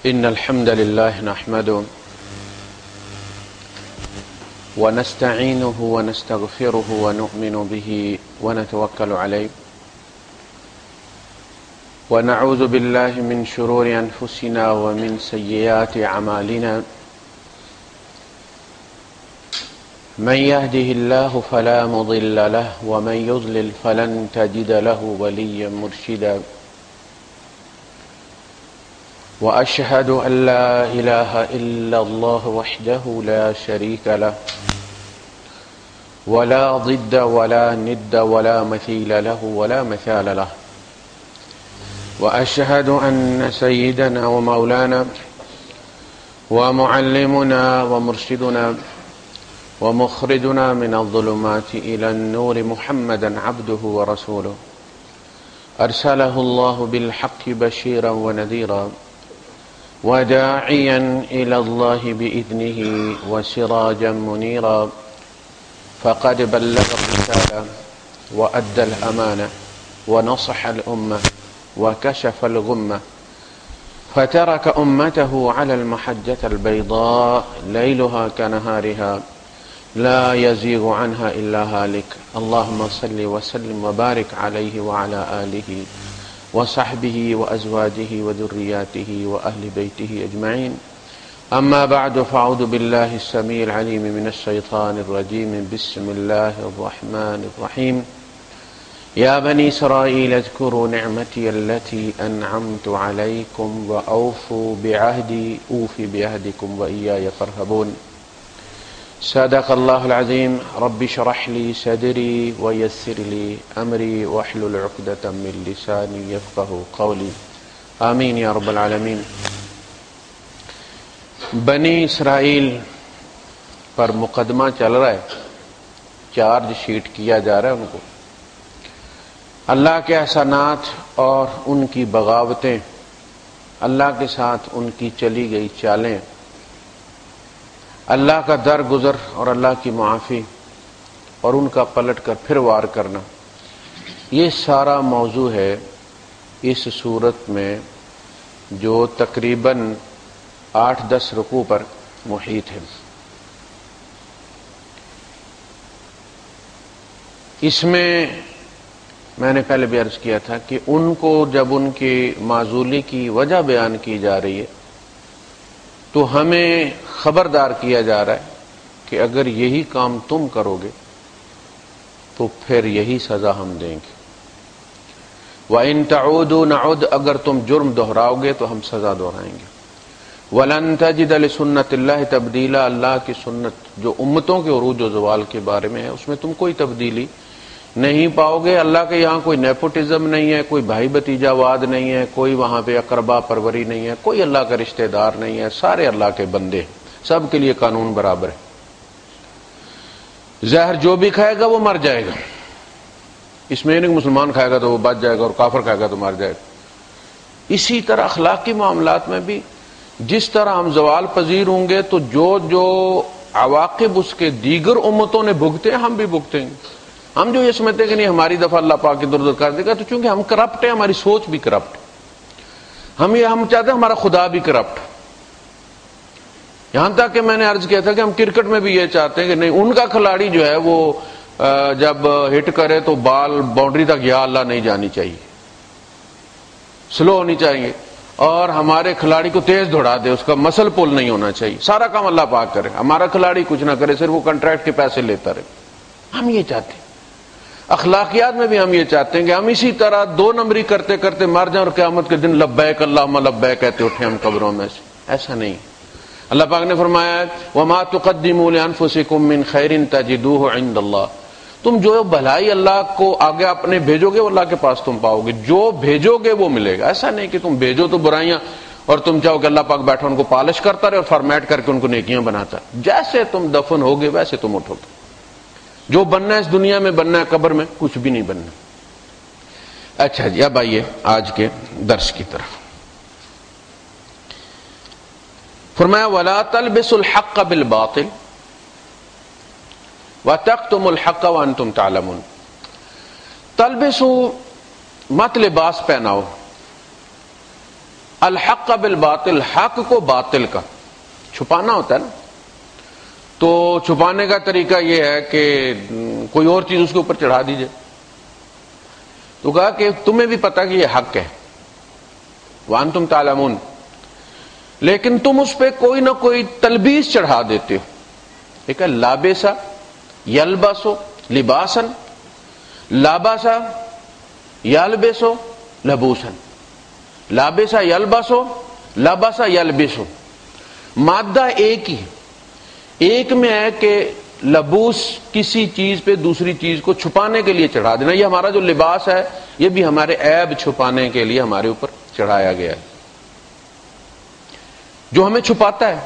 إن الحمد لله نحمده ونستعينه ونستغفره ونؤمن به ونتوكل عليه ونعوذ بالله من شرور أنفسنا ومن سيئات أعمالنا من يهده الله فلا مضل له ومن يضلل فلن تجد له وليا مرشدا وأشهد أن لا إله إلا الله وحده لا شريك له ولا ضد ولا ند ولا مثيل له ولا مثال له وأشهد أن سيدنا ومولانا ومعلمنا ومرشدنا ومخرجنا من الظلمات إلى النور محمدا عبده ورسوله أرسله الله بالحق بشيرا ونذيرا وداعيا إلى الله بإذنه وسراجا منيرا فقد بلغ الرسالة وأدى الأمانة ونصح الأمة وكشف الغمة فترك أمته على المحجة البيضاء ليلها كنهارها لا يزيغ عنها إلا هالك اللهم صل وسلم وبارك عليه وعلى آله وصحبه وأزواجه وذرياته وأهل بيته أجمعين أما بعد فأعوذ بالله السميع العليم من الشيطان الرجيم بسم الله الرحمن الرحيم يا بني إسرائيل اذكروا نعمتي التي أنعمت عليكم وأوفوا بعهدي أوف بعهدكم وإياي فارهبون صدق الله العظيم رب اشرح لي صدري ويسر لي أمري واحلل عقدة من لساني يفقهوا قولي آمین یا رب العالمین۔ بنی اسرائیل پر مقدمہ چل رہا ہے، چارج شیٹ کیا جا رہا ہے ان کو، اللہ کے احسانات اور ان کی بغاوتیں، اللہ کے ساتھ ان کی چلی گئی چالیں، اللہ کا درگزر اور اللہ کی معافی اور ان کا پلٹ کر پھر وار کرنا، یہ سارا موضوع ہے اس سورت میں جو تقریباً 8-10 رکوع پر محیط ہے۔ اس میں نے پہلے بھی عرض کیا تھا کہ ان کو جب ان کی معزولی کی وجہ بیان کی جا رہی ہے تو ہمیں خبردار کیا جا رہا ہے کہ اگر یہی کام تم کرو گے تو پھر یہی سزا ہم دیں گے۔ وَإِن تَعُودُوا نَعُدْ، اگر تم جرم دہراؤ گے تو ہم سزا دہرائیں گے۔ وَلَن تَجِدَ لِسُنَّتِ اللَّهِ تَبْدِيلًا، اللہ کی سنت جو امتوں کے عروج و زوال کے بارے میں ہے اس میں تم کوئی تبدیلی نہیں پاؤ گے۔ اللہ کے یہاں کوئی نیپوٹزم نہیں ہے، کوئی بھائی بھتیجا واد نہیں ہے، کوئی وہاں پہ اقربا پروری نہیں ہے، کوئی اللہ کا رشتہ دار نہیں ہے، سارے اللہ کے بندے ہیں، سب کے لیے قانون برابر ہے۔ زہر جو بھی کھائے گا وہ مر جائے گا، اس میں نہیں مسلمان کھائے گا تو وہ بچ جائے گا اور کافر کھائے گا تو مر جائے گا۔ اسی طرح اخلاقی معاملات میں بھی جس طرح ہم زوال پذیر ہوں گے تو جو عواقب اس کے دیگر امتوں نے بھگتے ہیں ہم بھی بھگتیں گے۔ ہم جو یہ سمجھتے ہیں کہ نہیں ہماری دفعہ اللہ پاک ادھر ادھر کر دے گا، تو چونکہ ہم کرپٹ ہیں، ہماری سوچ بھی کرپٹ ہے، ہم چاہتے ہیں ہمارا خدا بھی کرپٹ۔ یہاں تک کہ میں نے عرض کیا تھا کہ ہم کرکٹ میں بھی یہ چاہتے ہیں کہ نہیں ان کا کھلاڑی جو ہے وہ جب ہٹ کرے تو بال باؤنڈری تک یا اللہ نہیں جانی چاہیے، سلو ہونی چاہیے، اور ہمارے کھلاڑی کو تیز دوڑا دے، اس کا مسل پل نہیں ہونا چاہیے، سارا کام اللہ پاک کرے، ہمارا کھلاڑی کچھ نہ کرے، صرف وہ کنٹریکٹ کے پیسے لیتا رہے۔ ہم یہ چاہتے ہیں۔ اخلاقیات میں بھی ہم یہ چاہتے ہیں کہ ہم اسی طرح 2 نمبری کرتے کرتے مر جائیں اور قیامت کے دن لبیک اللہم لبیک کہتے اٹھیں ہم قبروں میں سے۔ ایسا نہیں۔ اللہ پاک نے فرمایا ہے وَمَا تُقَدِّمُوا لِأَنفُسِكُم مِّن خَيْرٍ تَجِدُوهُ عِندَ اللَّهِ، تم جو بھلائی اللہ کو آگے اپنے بھیجو گے وہ اللہ کے پاس تم پاؤ گے، جو بھیجو گے وہ ملے گا۔ ایسا نہیں کہ تم بھیجو تو برائیاں اور تم چاہو کہ اللہ پاک بیٹھا ان کو پالش کرتا رہے اور فارمیٹ کر کے ان کو نیکیاں بناتا ہے۔ جیسے تم دفن ہوگے ویسے تم اٹھو گے، جو بننا ہے اس دنیا میں بننا ہے، قبر میں کچھ بھی نہیں بننا۔ اچھا جی، اب آئیے آج کے درس کی طرف۔ فرمایا وَلَا تَلْبِسُوا الْحَقَّ بِالْبَاطِلِ وَتَكْتُمُوا الْحَقَّ وَأَنْتُمْ تَعْلَمُونَ۔ تلبسوا مت لباس پہناؤ، الحق بالباطل، حق کو باطل کا چھپانا ہوتا ہے نا، تو چھپانے کا طریقہ یہ ہے کہ کوئی اور چیز اس کے اوپر چڑھا دیجئے. تو کہا کہ تمہیں بھی پتا کہ یہ حق ہے، وانتم تعلمون، لیکن تم اس پہ کوئی نہ کوئی تلبیس چڑھا دیتے ہو. ایک ہے لابسا یلبسو لباسن، لابسا یلبسو لبوسن، لابسا یلبسو، لبسا یلبسو، مادہ ایک ہی ہے. ایک میں ہے کہ لبوس کسی چیز پہ دوسری چیز کو چھپانے کے لیے چڑھا دینا. یہ ہمارا جو لباس ہے یہ بھی ہمارے عیب چھپانے کے لیے ہمارے اوپر چڑھایا گیا ہے، جو ہمیں چھپاتا ہے.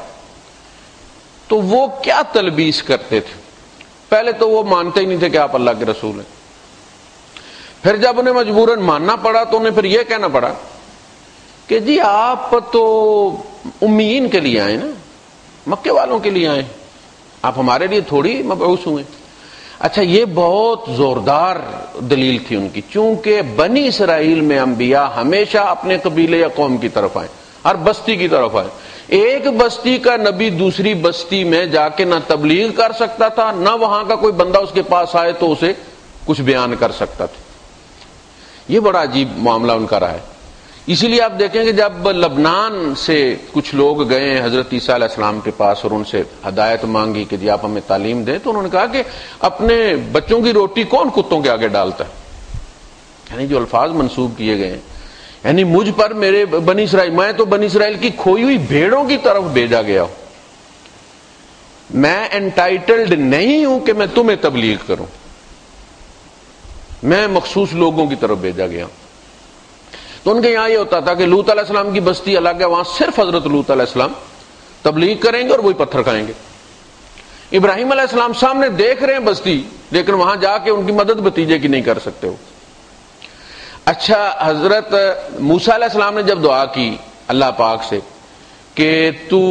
تو وہ کیا تلبیس کرتے تھے؟ پہلے تو وہ مانتے ہی نہیں تھے کہ آپ اللہ کے رسول ہیں. پھر جب انہیں مجبوراً ماننا پڑا تو انہیں پھر یہ کہنا پڑا کہ جی آپ تو امیین کے لیے آئے نا، مکے والوں کے لیے آئے، آپ ہمارے لیے تھوڑی مبعوث ہوئے. اچھا، یہ بہت زوردار دلیل تھی ان کی، چونکہ بنی اسرائیل میں انبیاء ہمیشہ اپنے قبیلے یا قوم کی طرف آئے، ہر بستی کی طرف آئے. ایک بستی کا نبی دوسری بستی میں جا کے نہ تبلیغ کر سکتا تھا، نہ وہاں کا کوئی بندہ اس کے پاس آئے تو اسے کچھ بیان کر سکتا تھا. یہ بڑا عجیب معاملہ ان کا رہا ہے. اسی لیے آپ دیکھیں کہ جب لبنان سے کچھ لوگ گئے حضرت عیسیٰ علیہ السلام کے پاس اور ان سے ہدایت مانگی کہ جی آپ ہمیں تعلیم دیں، تو انہوں نے کہا کہ اپنے بچوں کی روٹی کون کتوں کے آگے ڈالتا ہے. یعنی جو الفاظ منسوب کیے گئے ہیں، یعنی مجھ پر میرے بنی اسرائیل، میں تو بنی اسرائیل کی کھوئی ہوئی بھیڑوں کی طرف بھیجا گیا ہوں، میں انٹائٹلڈ نہیں ہوں کہ میں تمہیں تبلیغ کروں، میں مخصوص لوگوں کی طرف بھیجا گیا ہوں. تو ان کے یہاں یہ ہوتا تھا کہ لوط علیہ السلام کی بستی الگ ہے، وہاں صرف حضرت لوط علیہ السلام تبلیغ کریں گے اور وہی پتھر کھائیں گے. ابراہیم علیہ السلام سامنے دیکھ رہے ہیں بستی، لیکن وہاں جا کے ان کی مدد بھتیجے کی نہیں کر سکتے ہو. اچھا، حضرت موسیٰ علیہ السلام نے جب دعا کی اللہ پاک سے کہ تو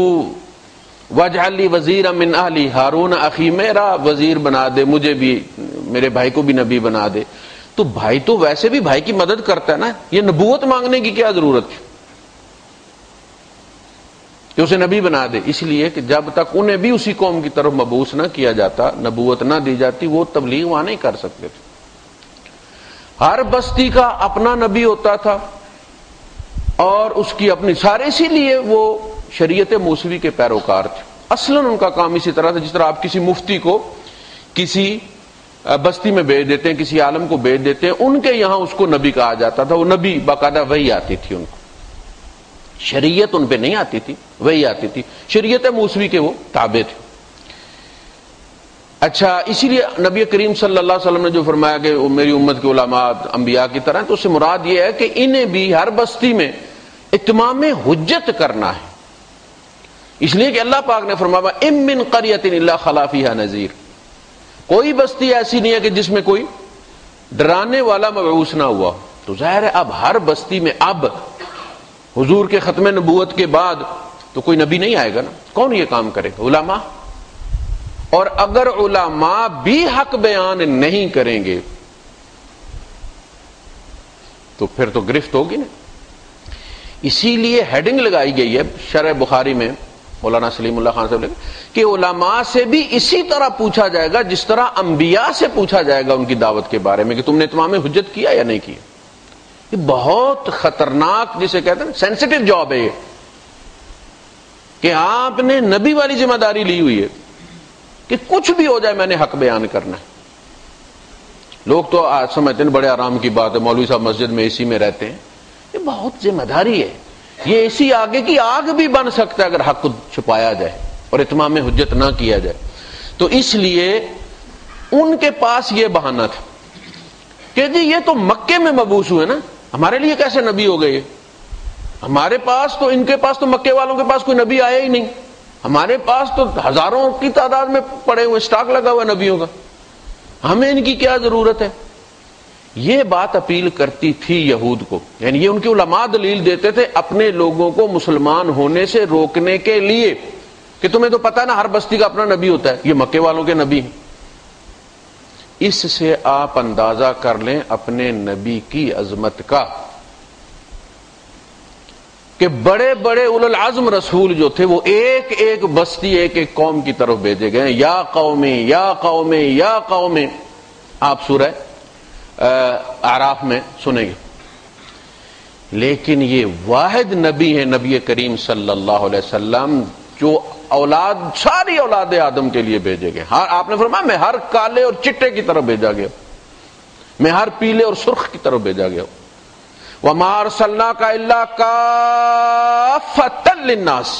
واجعل لی وزیرا من اہلی ہارون اخی، میرا وزیر بنا دے، مجھے بھی، میرے بھائی کو بھی نبی بنا دے، تو بھائی تو ویسے بھی بھائی کی مدد کرتا ہے نا، یہ نبوت مانگنے کی کیا ضرورت تھی کہ اسے نبی بنا دے. اس لیے کہ جب تک انہیں بھی اسی قوم کی طرف مبعوث نہ کیا جاتا، نبوت نہ دی جاتی، وہ تبلیغ وہاں نہیں کر سکتے تھے. ہر بستی کا اپنا نبی ہوتا تھا اور اس کی اپنی سارے، اسی لیے وہ شریعت موسوی کے پیروکار تھے. اصلاً ان کا کام اسی طرح تھا جس طرح آپ کسی مفتی کو کسی بستی میں بھیج دیتے ہیں، کسی عالم کو بھیج دیتے ہیں، ان کے یہاں اس کو نبی کہا جاتا تھا. وہ نبی باقاعدہ وحی آتی تھی ان کو، شریعت ان پہ نہیں آتی تھی، وحی آتی تھی، شریعت موسوی کے وہ تابع تھے. اچھا، اسی لیے نبی کریم صلی اللہ علیہ وسلم نے جو فرمایا کہ میری امت کے علماء انبیاء کی طرح، تو اس سے مراد یہ ہے کہ انہیں بھی ہر بستی میں اتمام حجت کرنا ہے. اس لیے کہ اللہ پاک نے فرمایا ام من قریۃ الا خلا فیہا نذیر، کوئی بستی ایسی نہیں ہے کہ جس میں کوئی ڈرانے والا مبعوث نہ ہوا. تو ظاہر ہے اب ہر بستی میں اب حضور کے ختم نبوت کے بعد تو کوئی نبی نہیں آئے گا نا، کون یہ کام کرے گا؟ علماء. اور اگر علماء بھی حق بیان نہیں کریں گے تو پھر تو گرفت ہوگی نا. اسی لیے ہیڈنگ لگائی گئی ہے شرح بخاری میں مولانا سلیم اللہ خان صاحب کہ علماء سے بھی اسی طرح پوچھا جائے گا جس طرح انبیاء سے پوچھا جائے گا ان کی دعوت کے بارے میں کہ تم نے اتمام حجت کیا یا نہیں کیا. یہ بہت خطرناک، جسے کہتے ہیں سینسٹیو جاب ہے یہ، کہ آپ نے نبی والی ذمہ داری لی ہوئی ہے کہ کچھ بھی ہو جائے میں نے حق بیان کرنا ہے. لوگ تو آج سمجھتے ہیں بڑے آرام کی بات ہے، مولوی صاحب مسجد میں اسی میں رہتے ہیں. یہ بہت ذمہ داری ہے، یہ اسی آگے کی آگ بھی بن سکتا ہے اگر حق کو چھپایا جائے اور اتمام حجت نہ کیا جائے. تو اس لیے ان کے پاس یہ بہانہ تھا کہ جی یہ تو مکے میں مبعوث ہوئے نا، ہمارے لیے کیسے نبی ہو گئے؟ ہمارے پاس تو، ان کے پاس تو مکے والوں کے پاس کوئی نبی آیا ہی نہیں، ہمارے پاس تو ہزاروں کی تعداد میں پڑے ہوئے اسٹاک لگا ہوا نبیوں کا، ہمیں ان کی کیا ضرورت ہے؟ یہ بات اپیل کرتی تھی یہود کو. یعنی یہ ان کے علماء دلیل دیتے تھے اپنے لوگوں کو مسلمان ہونے سے روکنے کے لیے کہ تمہیں تو پتہ نا ہر بستی کا اپنا نبی ہوتا ہے، یہ مکے والوں کے نبی ہیں. اس سے آپ اندازہ کر لیں اپنے نبی کی عظمت کا کہ بڑے بڑے اولو العزم رسول جو تھے وہ ایک ایک بستی ایک ایک قوم کی طرف بھیجے گئے. یا قومی یا قومی یا قومی، آپ سورہ اعراف میں سنیں گے. لیکن یہ واحد نبی ہے نبی کریم صلی اللہ علیہ وسلم جو اولاد ساری اولاد آدم کے لیے بھیجے گئے. آپ نے فرمایا میں ہر کالے اور چٹے کی طرف بھیجا گیا، میں ہر پیلے اور سرخ کی طرف بھیجا گیا. وَمَا أَرْسَلْنَاكَ إِلَّا كَافَّةً لِلنَّاسِ،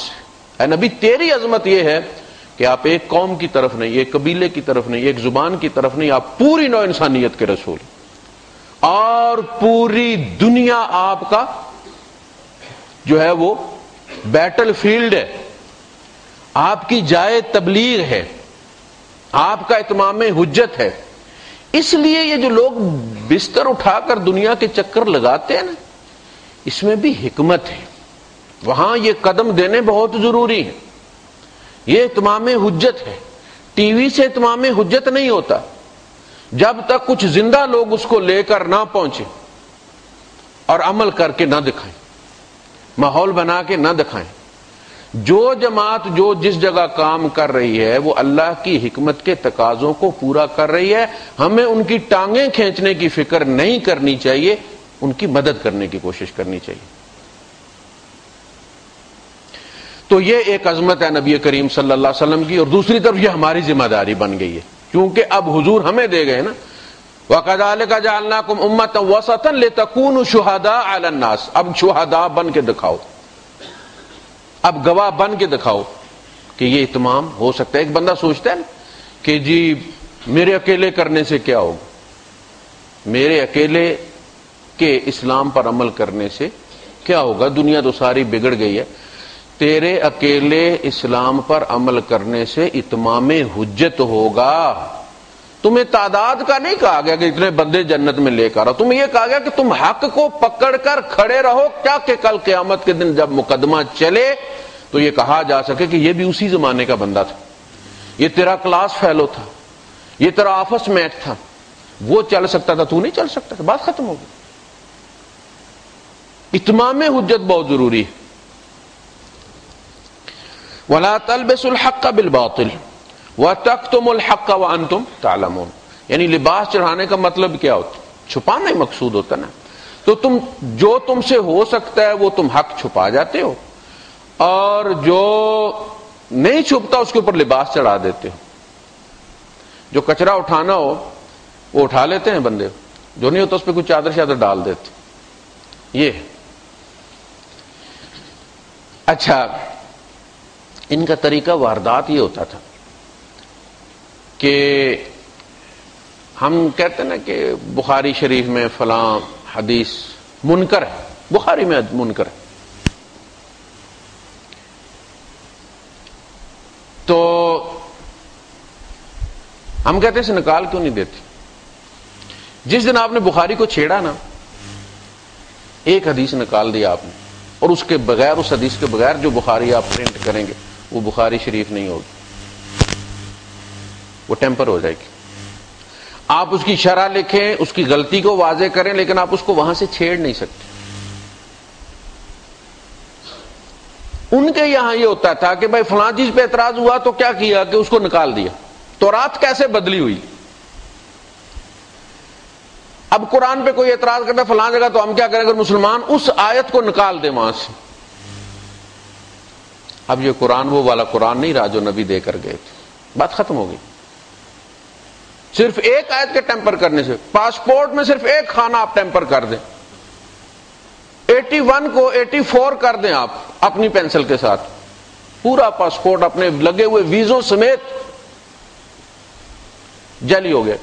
اے نبی تیری عظمت یہ ہے کہ آپ ایک قوم کی طرف نہیں، ایک قبیلے کی طرف نہیں، ایک زبان کی طرف نہیں، آپ پوری نوع انسانیت کے رسول، اور پوری دنیا آپ کا جو ہے وہ بیٹل فیلڈ ہے، آپ کی جائے تبلیغ ہے، آپ کا اتمام حجت ہے. اس لیے یہ جو لوگ بستر اٹھا کر دنیا کے چکر لگاتے ہیں نا، اس میں بھی حکمت ہے. وہاں یہ قدم دینے بہت ضروری ہے. یہ اتمام حجت ہے. ٹی وی سے اتمام حجت نہیں ہوتا جب تک کچھ زندہ لوگ اس کو لے کر نہ پہنچے اور عمل کر کے نہ دکھائیں، ماحول بنا کے نہ دکھائیں. جو جماعت جو جس جگہ کام کر رہی ہے وہ اللہ کی حکمت کے تقاضوں کو پورا کر رہی ہے. ہمیں ان کی ٹانگیں کھینچنے کی فکر نہیں کرنی چاہیے، ان کی مدد کرنے کی کوشش کرنی چاہیے. تو یہ ایک عظمت ہے نبی کریم صلی اللہ علیہ وسلم کی. اور دوسری طرف یہ ہماری ذمہ داری بن گئی ہے، کیونکہ اب حضور ہمیں دے گئے نا، وَكَذَلِكَ جَعَلْنَاكُمْ أُمَّةً وَسَطًا لِتَكُونُوا شُهَدَاءَ عَلَى النَّاسِ. اب شہداء بن کے دکھاؤ، اب گواہ بن کے دکھاؤ کہ یہ اتمام ہو سکتا ہے. ایک بندہ سوچتا ہے کہ جی میرے اکیلے کرنے سے کیا ہوگا، میرے اکیلے کے اسلام پر عمل کرنے سے کیا ہوگا، دنیا تو ساری بگڑ گئی ہے. تیرے اکیلے اسلام پر عمل کرنے سے اتمام حجت ہوگا. تمہیں تعداد کا نہیں کہا گیا کہ اتنے بندے جنت میں لے کر آؤ، تمہیں یہ کہا گیا کہ تم حق کو پکڑ کر کھڑے رہو، کیا کہ کل قیامت کے دن جب مقدمہ چلے تو یہ کہا جا سکے کہ یہ بھی اسی زمانے کا بندہ تھا، یہ تیرا کلاس فیلو تھا، یہ تیرا آفس میٹ تھا، وہ چل سکتا تھا تو نہیں چل سکتا تھا. بات ختم ہو گئی. اتمام حجت بہت ضروری ہے. وَلَا تَلْبِسُوا الْحَقَّ بِالْبَاطِلِ وَتَكْتُمُوا الْحَقَّ وَأَنْتُمْ تَعْلَمُونَ. یعنی لباس چڑھانے کا مطلب کیا ہوتا ہے؟ چھپانا ہی مقصود ہوتا نا. تو تم سے ہو سکتا ہے وہ تم حق چھپا جاتے ہو، اور جو نہیں چھپتا اس کے اوپر لباس چڑھا دیتے ہو. جو کچرا اٹھانا ہو وہ اٹھا لیتے ہیں بندے، جو نہیں ہوتا اس پہ کچھ چادر شادر ڈال دیتے. یہ اچھا، ان کا طریقہ واردات یہ ہوتا تھا کہ ہم کہتے ہیں نا کہ بخاری شریف میں فلاں حدیث منکر ہے، بخاری میں منکر ہے، تو ہم کہتے ہیں اسے نکال کیوں نہیں دیتے. جس دن آپ نے بخاری کو چھیڑا نا، ایک حدیث نکال دیا آپ نے، اور اس کے بغیر، اس حدیث کے بغیر جو بخاری آپ پرنٹ کریں گے وہ بخاری شریف نہیں ہوگی، وہ ٹیمپر ہو جائے گی. آپ اس کی شرح لکھیں، اس کی غلطی کو واضح کریں، لیکن آپ اس کو وہاں سے چھیڑ نہیں سکتے. ان کے یہاں یہ ہوتا تھا کہ بھائی فلاں چیز پہ اعتراض ہوا تو کیا کیا کہ اس کو نکال دیا. تورات کیسے بدلی ہوئی؟ اب قرآن پہ کوئی اعتراض کرتا ہے فلاں جگہ، تو ہم کیا کریں اگر مسلمان اس آیت کو نکال دیں وہاں سے؟ اب یہ قرآن وہ والا قرآن نہیں رہا جو نبی دے کر گئے تھے. بات ختم ہو گئی. صرف ایک آیت کے ٹیمپر کرنے سے، پاسپورٹ میں صرف ایک خانہ آپ ٹیمپر کر دیں، 81 کو 84 کر دیں آپ اپنی پینسل کے ساتھ، پورا پاسپورٹ اپنے لگے ہوئے ویزوں سمیت جعلی ہو گیا.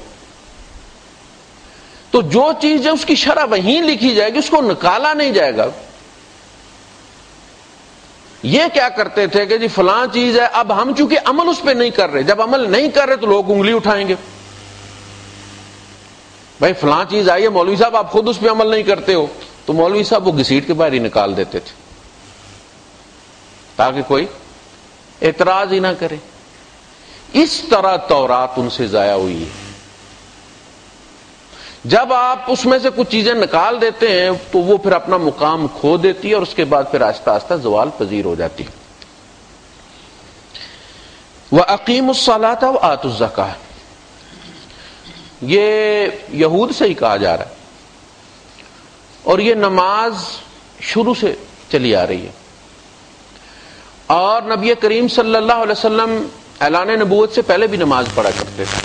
تو جو چیز ہے اس کی شرح وہیں لکھی جائے گی، اس کو نکالا نہیں جائے گا. یہ کیا کرتے تھے کہ جی فلاں چیز ہے، اب ہم چونکہ عمل اس پہ نہیں کر رہے، جب عمل نہیں کر رہے تو لوگ انگلی اٹھائیں گے، بھائی فلاں چیز آئی ہے مولوی صاحب آپ خود اس پہ عمل نہیں کرتے ہو، تو مولوی صاحب وہ گھسیٹ کے باہر ہی نکال دیتے تھے تاکہ کوئی اعتراض ہی نہ کرے. اس طرح تورات ان سے ضائع ہوئی ہے. جب آپ اس میں سے کچھ چیزیں نکال دیتے ہیں تو وہ پھر اپنا مقام کھو دیتی ہے اور اس کے بعد پھر آہستہ آہستہ زوال پذیر ہو جاتی ہے. وَأَقِيمُوا الصَّلَاةَ وَآتُوا الزَّكَاةَ، یہ یہود سے ہی کہا جا رہا ہے اور یہ نماز شروع سے چلی آ رہی ہے. اور نبی کریم صلی اللہ علیہ وسلم اعلان نبوت سے پہلے بھی نماز پڑھا کرتے تھے.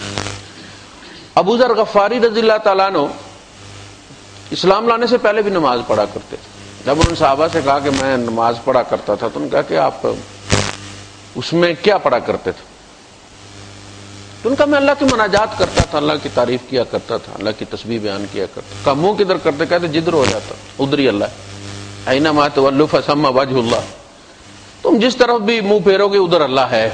ابو ذر غفاری رضی اللہ تعالیٰ عنہ اسلام لانے سے پہلے بھی نماز پڑھا کرتے تھے. جب انہوں نے صحابہ سے کہا کہ میں نماز پڑھا کرتا تھا تو انہوں نے کہا کہ آپ اس میں کیا پڑھا کرتے تھے؟ تو ان کا میں اللہ کی مناجات کرتا تھا، اللہ کی تعریف کیا کرتا تھا، اللہ کی تسبیح بیان کیا کرتا. کا منہ کدھر کرتے؟ کہتے جدھر ہو جاتا ادھر ہی اللہ ہے. اینما تولوا فثم وجہ اللہ، تم جس طرف بھی منہ پھیرو گے ادھر اللہ ہے.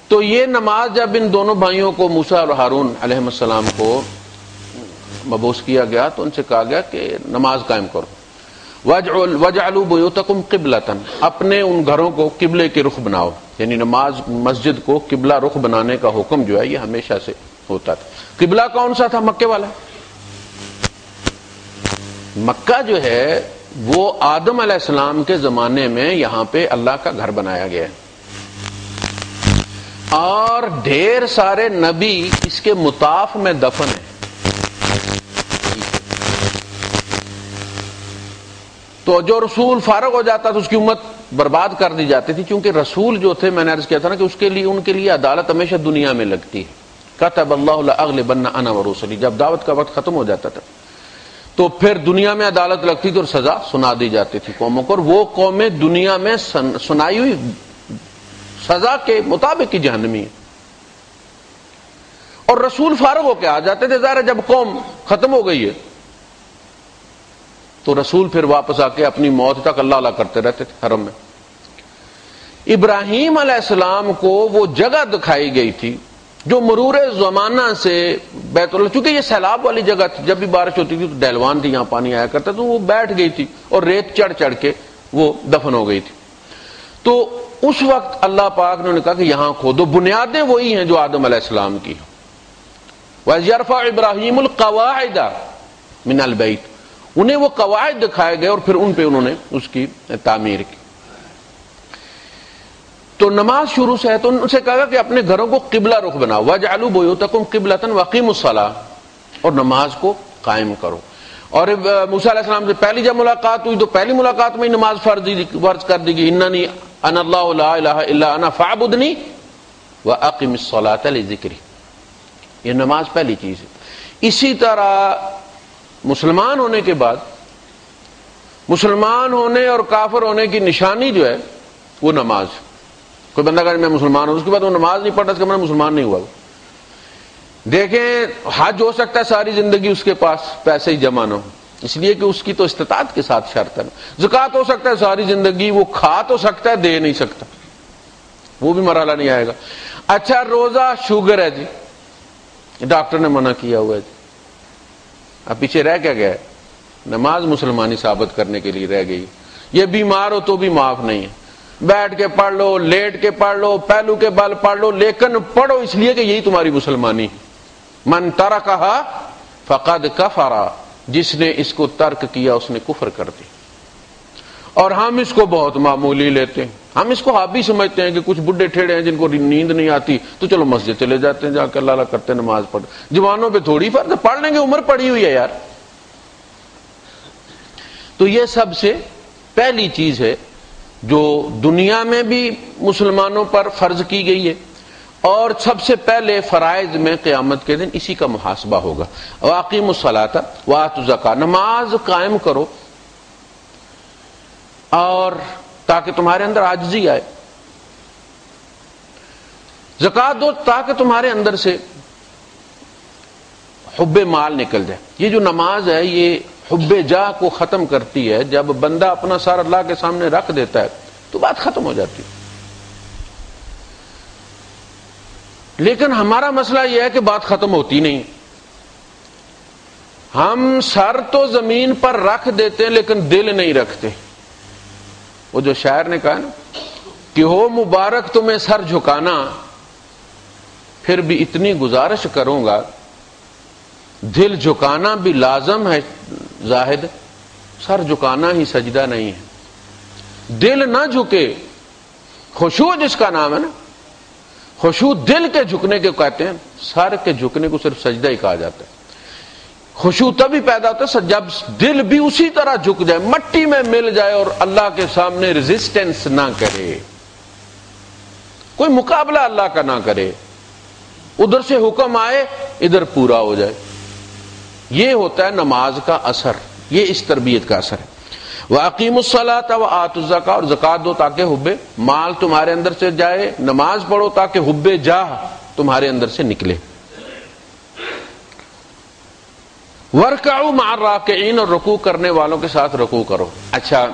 تو یہ نماز جب ان دونوں بھائیوں کو موسیٰ اور ہارون علیہ السلام کو مبعوث کیا گیا تو ان سے کہا گیا کہ نماز قائم کرو. وَاجْعَلُوا بُيُوتَكُمْ قِبْلَةً، اپنے ان گھروں کو قبلے کے رخ بناؤ. یعنی نماز مسجد کو قبلہ رخ بنانے کا حکم جو ہے یہ ہمیشہ سے ہوتا تھا. قبلہ کون سا تھا؟ مکے والا. مکہ جو ہے وہ آدم علیہ السلام کے زمانے میں یہاں پہ اللہ کا گھر بنایا گیا ہے اور ڈھیر سارے نبی اس کے مطاف میں دفن ہیں. تو جو رسول فارغ ہو جاتا تو اس کی امت برباد کر دی جاتی تھی، کیونکہ رسول جو تھے، میں نے عرض کیا تھا نا کہ اس کے لیے ان کے لیے عدالت ہمیشہ دنیا میں لگتی ہے. کتب اللہ لأغلبن انا ورسلی، جب دعوت کا وقت ختم ہو جاتا تھا تو پھر دنیا میں عدالت لگتی تھی اور سزا سنا دی جاتی تھی قوموں کو، اور وہ قومیں دنیا میں سنائی ہوئی سزا کے مطابق ہی جہنمی ہے. اور رسول فارغ ہو کے آ جاتے تھے. ظاہر ہے جب قوم ختم ہو گئی ہے تو رسول پھر واپس آ کے اپنی موت تک اللہ اللہ کرتے رہتے تھے حرم میں. ابراہیم علیہ السلام کو وہ جگہ دکھائی گئی تھی جو مرور زمانہ سے بیت اللہ، چونکہ یہ سیلاب والی جگہ تھی، جب بھی بارش ہوتی تھی تو ڈہلوان تھی، یہاں پانی آیا کرتا تو وہ بیٹھ گئی تھی اور ریت چڑھ چڑھ کے وہ دفن ہو گئی تھی. تو اس وقت اللہ پاک نے کہا کہ یہاں کھودو. بنیادیں وہی ہیں جو آدم علیہ السلام کی ہیں. وَإِذْ يَرْفَعُ إِبْرَاهِيمُ الْقَوَاعِدَ مِنَ الْبَيْتِ، انہیں وہ قواعد دکھائے گئے اور پھر ان پہ انہوں نے اس کی تعمیر کی. تو نماز شروع سے ہے تو ان سے کہا کہ اپنے گھروں کو قبلہ رخ بناؤ. وَاجْعَلُوا بُيُوتَكُمْ قِبْلَةً وَأَقِيمُوا الصَّلَاةَ، اور نماز کو قائم کرو. اور موسیٰ علیہ السلام سے پہلی جب ملاقات ہوئی تو پہلی ملاقات میں ہی نماز فرض کر دی گئی. اننی انا اللہ لا الہ الا انا فاعبدنی واقم الصلاۃ لذکری، یہ نماز پہلی چیز ہے. اسی طرح مسلمان ہونے کے بعد مسلمان ہونے اور کافر ہونے کی نشانی جو ہے وہ نماز. کوئی بندہ کہے میں مسلمان ہوں، اس کے بعد وہ نماز نہیں پڑھتا، اس کا مطلب مسلمان نہیں ہوا. دیکھیں حج ہو سکتا ہے ساری زندگی اس کے پاس پیسے ہی جمع نہ ہو، اس لیے کہ اس کی تو استطاعت کے ساتھ شرط ہے. زکوٰۃ ہو سکتا ہے ساری زندگی، وہ کھا تو سکتا ہے دے نہیں سکتا، وہ بھی مرحلہ نہیں آئے گا. اچھا روزہ شوگر ہے جی، ڈاکٹر نے منع کیا ہوا ہے جی، اب پیچھے رہ کیا گیا ہے؟ نماز مسلمانی ثابت کرنے کے لیے رہ گئی. یہ بیمار ہو تو بھی معاف نہیں ہے، بیٹھ کے پڑھ لو، لیٹ کے پڑھ لو، پہلو کے بل پڑھ لو، لیکن پڑھو اس لیے کہ یہی تمہاری مسلمانی. من ترکھا فقد کفر، جس نے اس کو ترک کیا اس نے کفر کر دی. اور ہم اس کو بہت معمولی لیتے ہیں، ہم اس کو ہابی سمجھتے ہیں کہ کچھ بڈھے ٹھیڑے ہیں جن کو نیند نہیں آتی تو چلو مسجد چلے جاتے ہیں، جا کے اللہ اللہ کرتے ہیں، نماز پڑھ. جوانوں پہ تھوڑی فرض ہے، پڑھ لیں گے، عمر پڑی ہوئی ہے یار. تو یہ سب سے پہلی چیز ہے جو دنیا میں بھی مسلمانوں پر فرض کی گئی ہے اور سب سے پہلے فرائض میں قیامت کے دن اسی کا محاسبہ ہوگا. وَأَقِيمُوا الصَّلَاةَ وَآتُوا الزَّكَاةَ، نماز قائم کرو اور تاکہ تمہارے اندر عاجزی آئے. زکوٰۃ دو تاکہ تمہارے اندر سے حب مال نکل جائے. یہ جو نماز ہے یہ حب جاہ کو ختم کرتی ہے. جب بندہ اپنا سر اللہ کے سامنے رکھ دیتا ہے تو بات ختم ہو جاتی ہے. لیکن ہمارا مسئلہ یہ ہے کہ بات ختم ہوتی نہیں. ہم سر تو زمین پر رکھ دیتے ہیں لیکن دل نہیں رکھتے. وہ جو شاعر نے کہا نا کہ ہو مبارک تمہیں سر جھکانا، پھر بھی اتنی گزارش کروں گا دل جھکانا بھی لازم ہے زاہد، سر جھکانا ہی سجدہ نہیں ہے۔ دل نہ جھکے، خشوع جس کا نام ہے نا، خشوع دل کے جھکنے کے کہتے ہیں، سر کے جھکنے کو صرف سجدہ ہی کہا جاتا ہے۔ خشوع تبھی پیدا ہوتا ہے جب دل بھی اسی طرح جھک جائے، مٹی میں مل جائے اور اللہ کے سامنے ریزسٹنس نہ کرے، کوئی مقابلہ اللہ کا نہ کرے، ادھر سے حکم آئے ادھر پورا ہو جائے۔ یہ ہوتا ہے نماز کا اثر، یہ اس تربیت کا اثر ہے۔ وَأَقِيمُوا الصَّلَاةَ وَآتُوا الزَّكَاةَ، اور زکات دو تاکہ حب مال تمہارے اندر سے جائے، نماز پڑھو تاکہ حب جاہ تمہارے اندر سے نکلے۔ وَارْكَعُوا مَعَ الرَّاكِعِينَ، اور رکوع کرنے والوں کے ساتھ رکوع کرو۔ اچھا،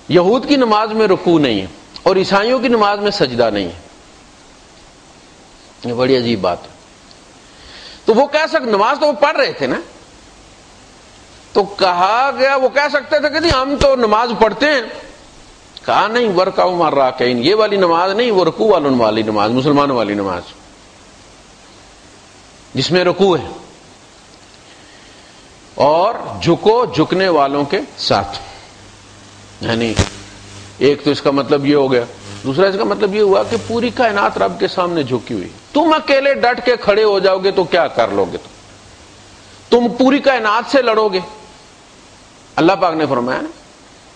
یہود کی نماز میں رکوع نہیں ہے اور عیسائیوں کی نماز میں سجدہ نہیں ہے، یہ بڑی عجیب بات ہے۔ تو وہ کہہ سکتے، نماز تو وہ پڑھ رہے تھے نا، تو کہا گیا وہ کہہ سکتے تھے کہ جی ہم تو نماز پڑھتے ہیں، کہا نہیں، وَارْكَعُوا مَعَ الرَّاكِعِينَ، یہ والی نماز نہیں، وہ رکوع والوں والی نماز، مسلمانوں والی نماز جس میں رکوع ہے، اور جھکو جھکنے والوں کے ساتھ۔ یعنی ایک تو اس کا مطلب یہ ہو گیا، دوسرا اس کا مطلب یہ ہوا کہ پوری کائنات رب کے سامنے جھکی ہوئی، تم اکیلے ڈٹ کے کھڑے ہو جاؤ گے تو کیا کر لو گے؟ تم پوری کائنات سے لڑو گے؟ اللہ پاک نے فرمایا نا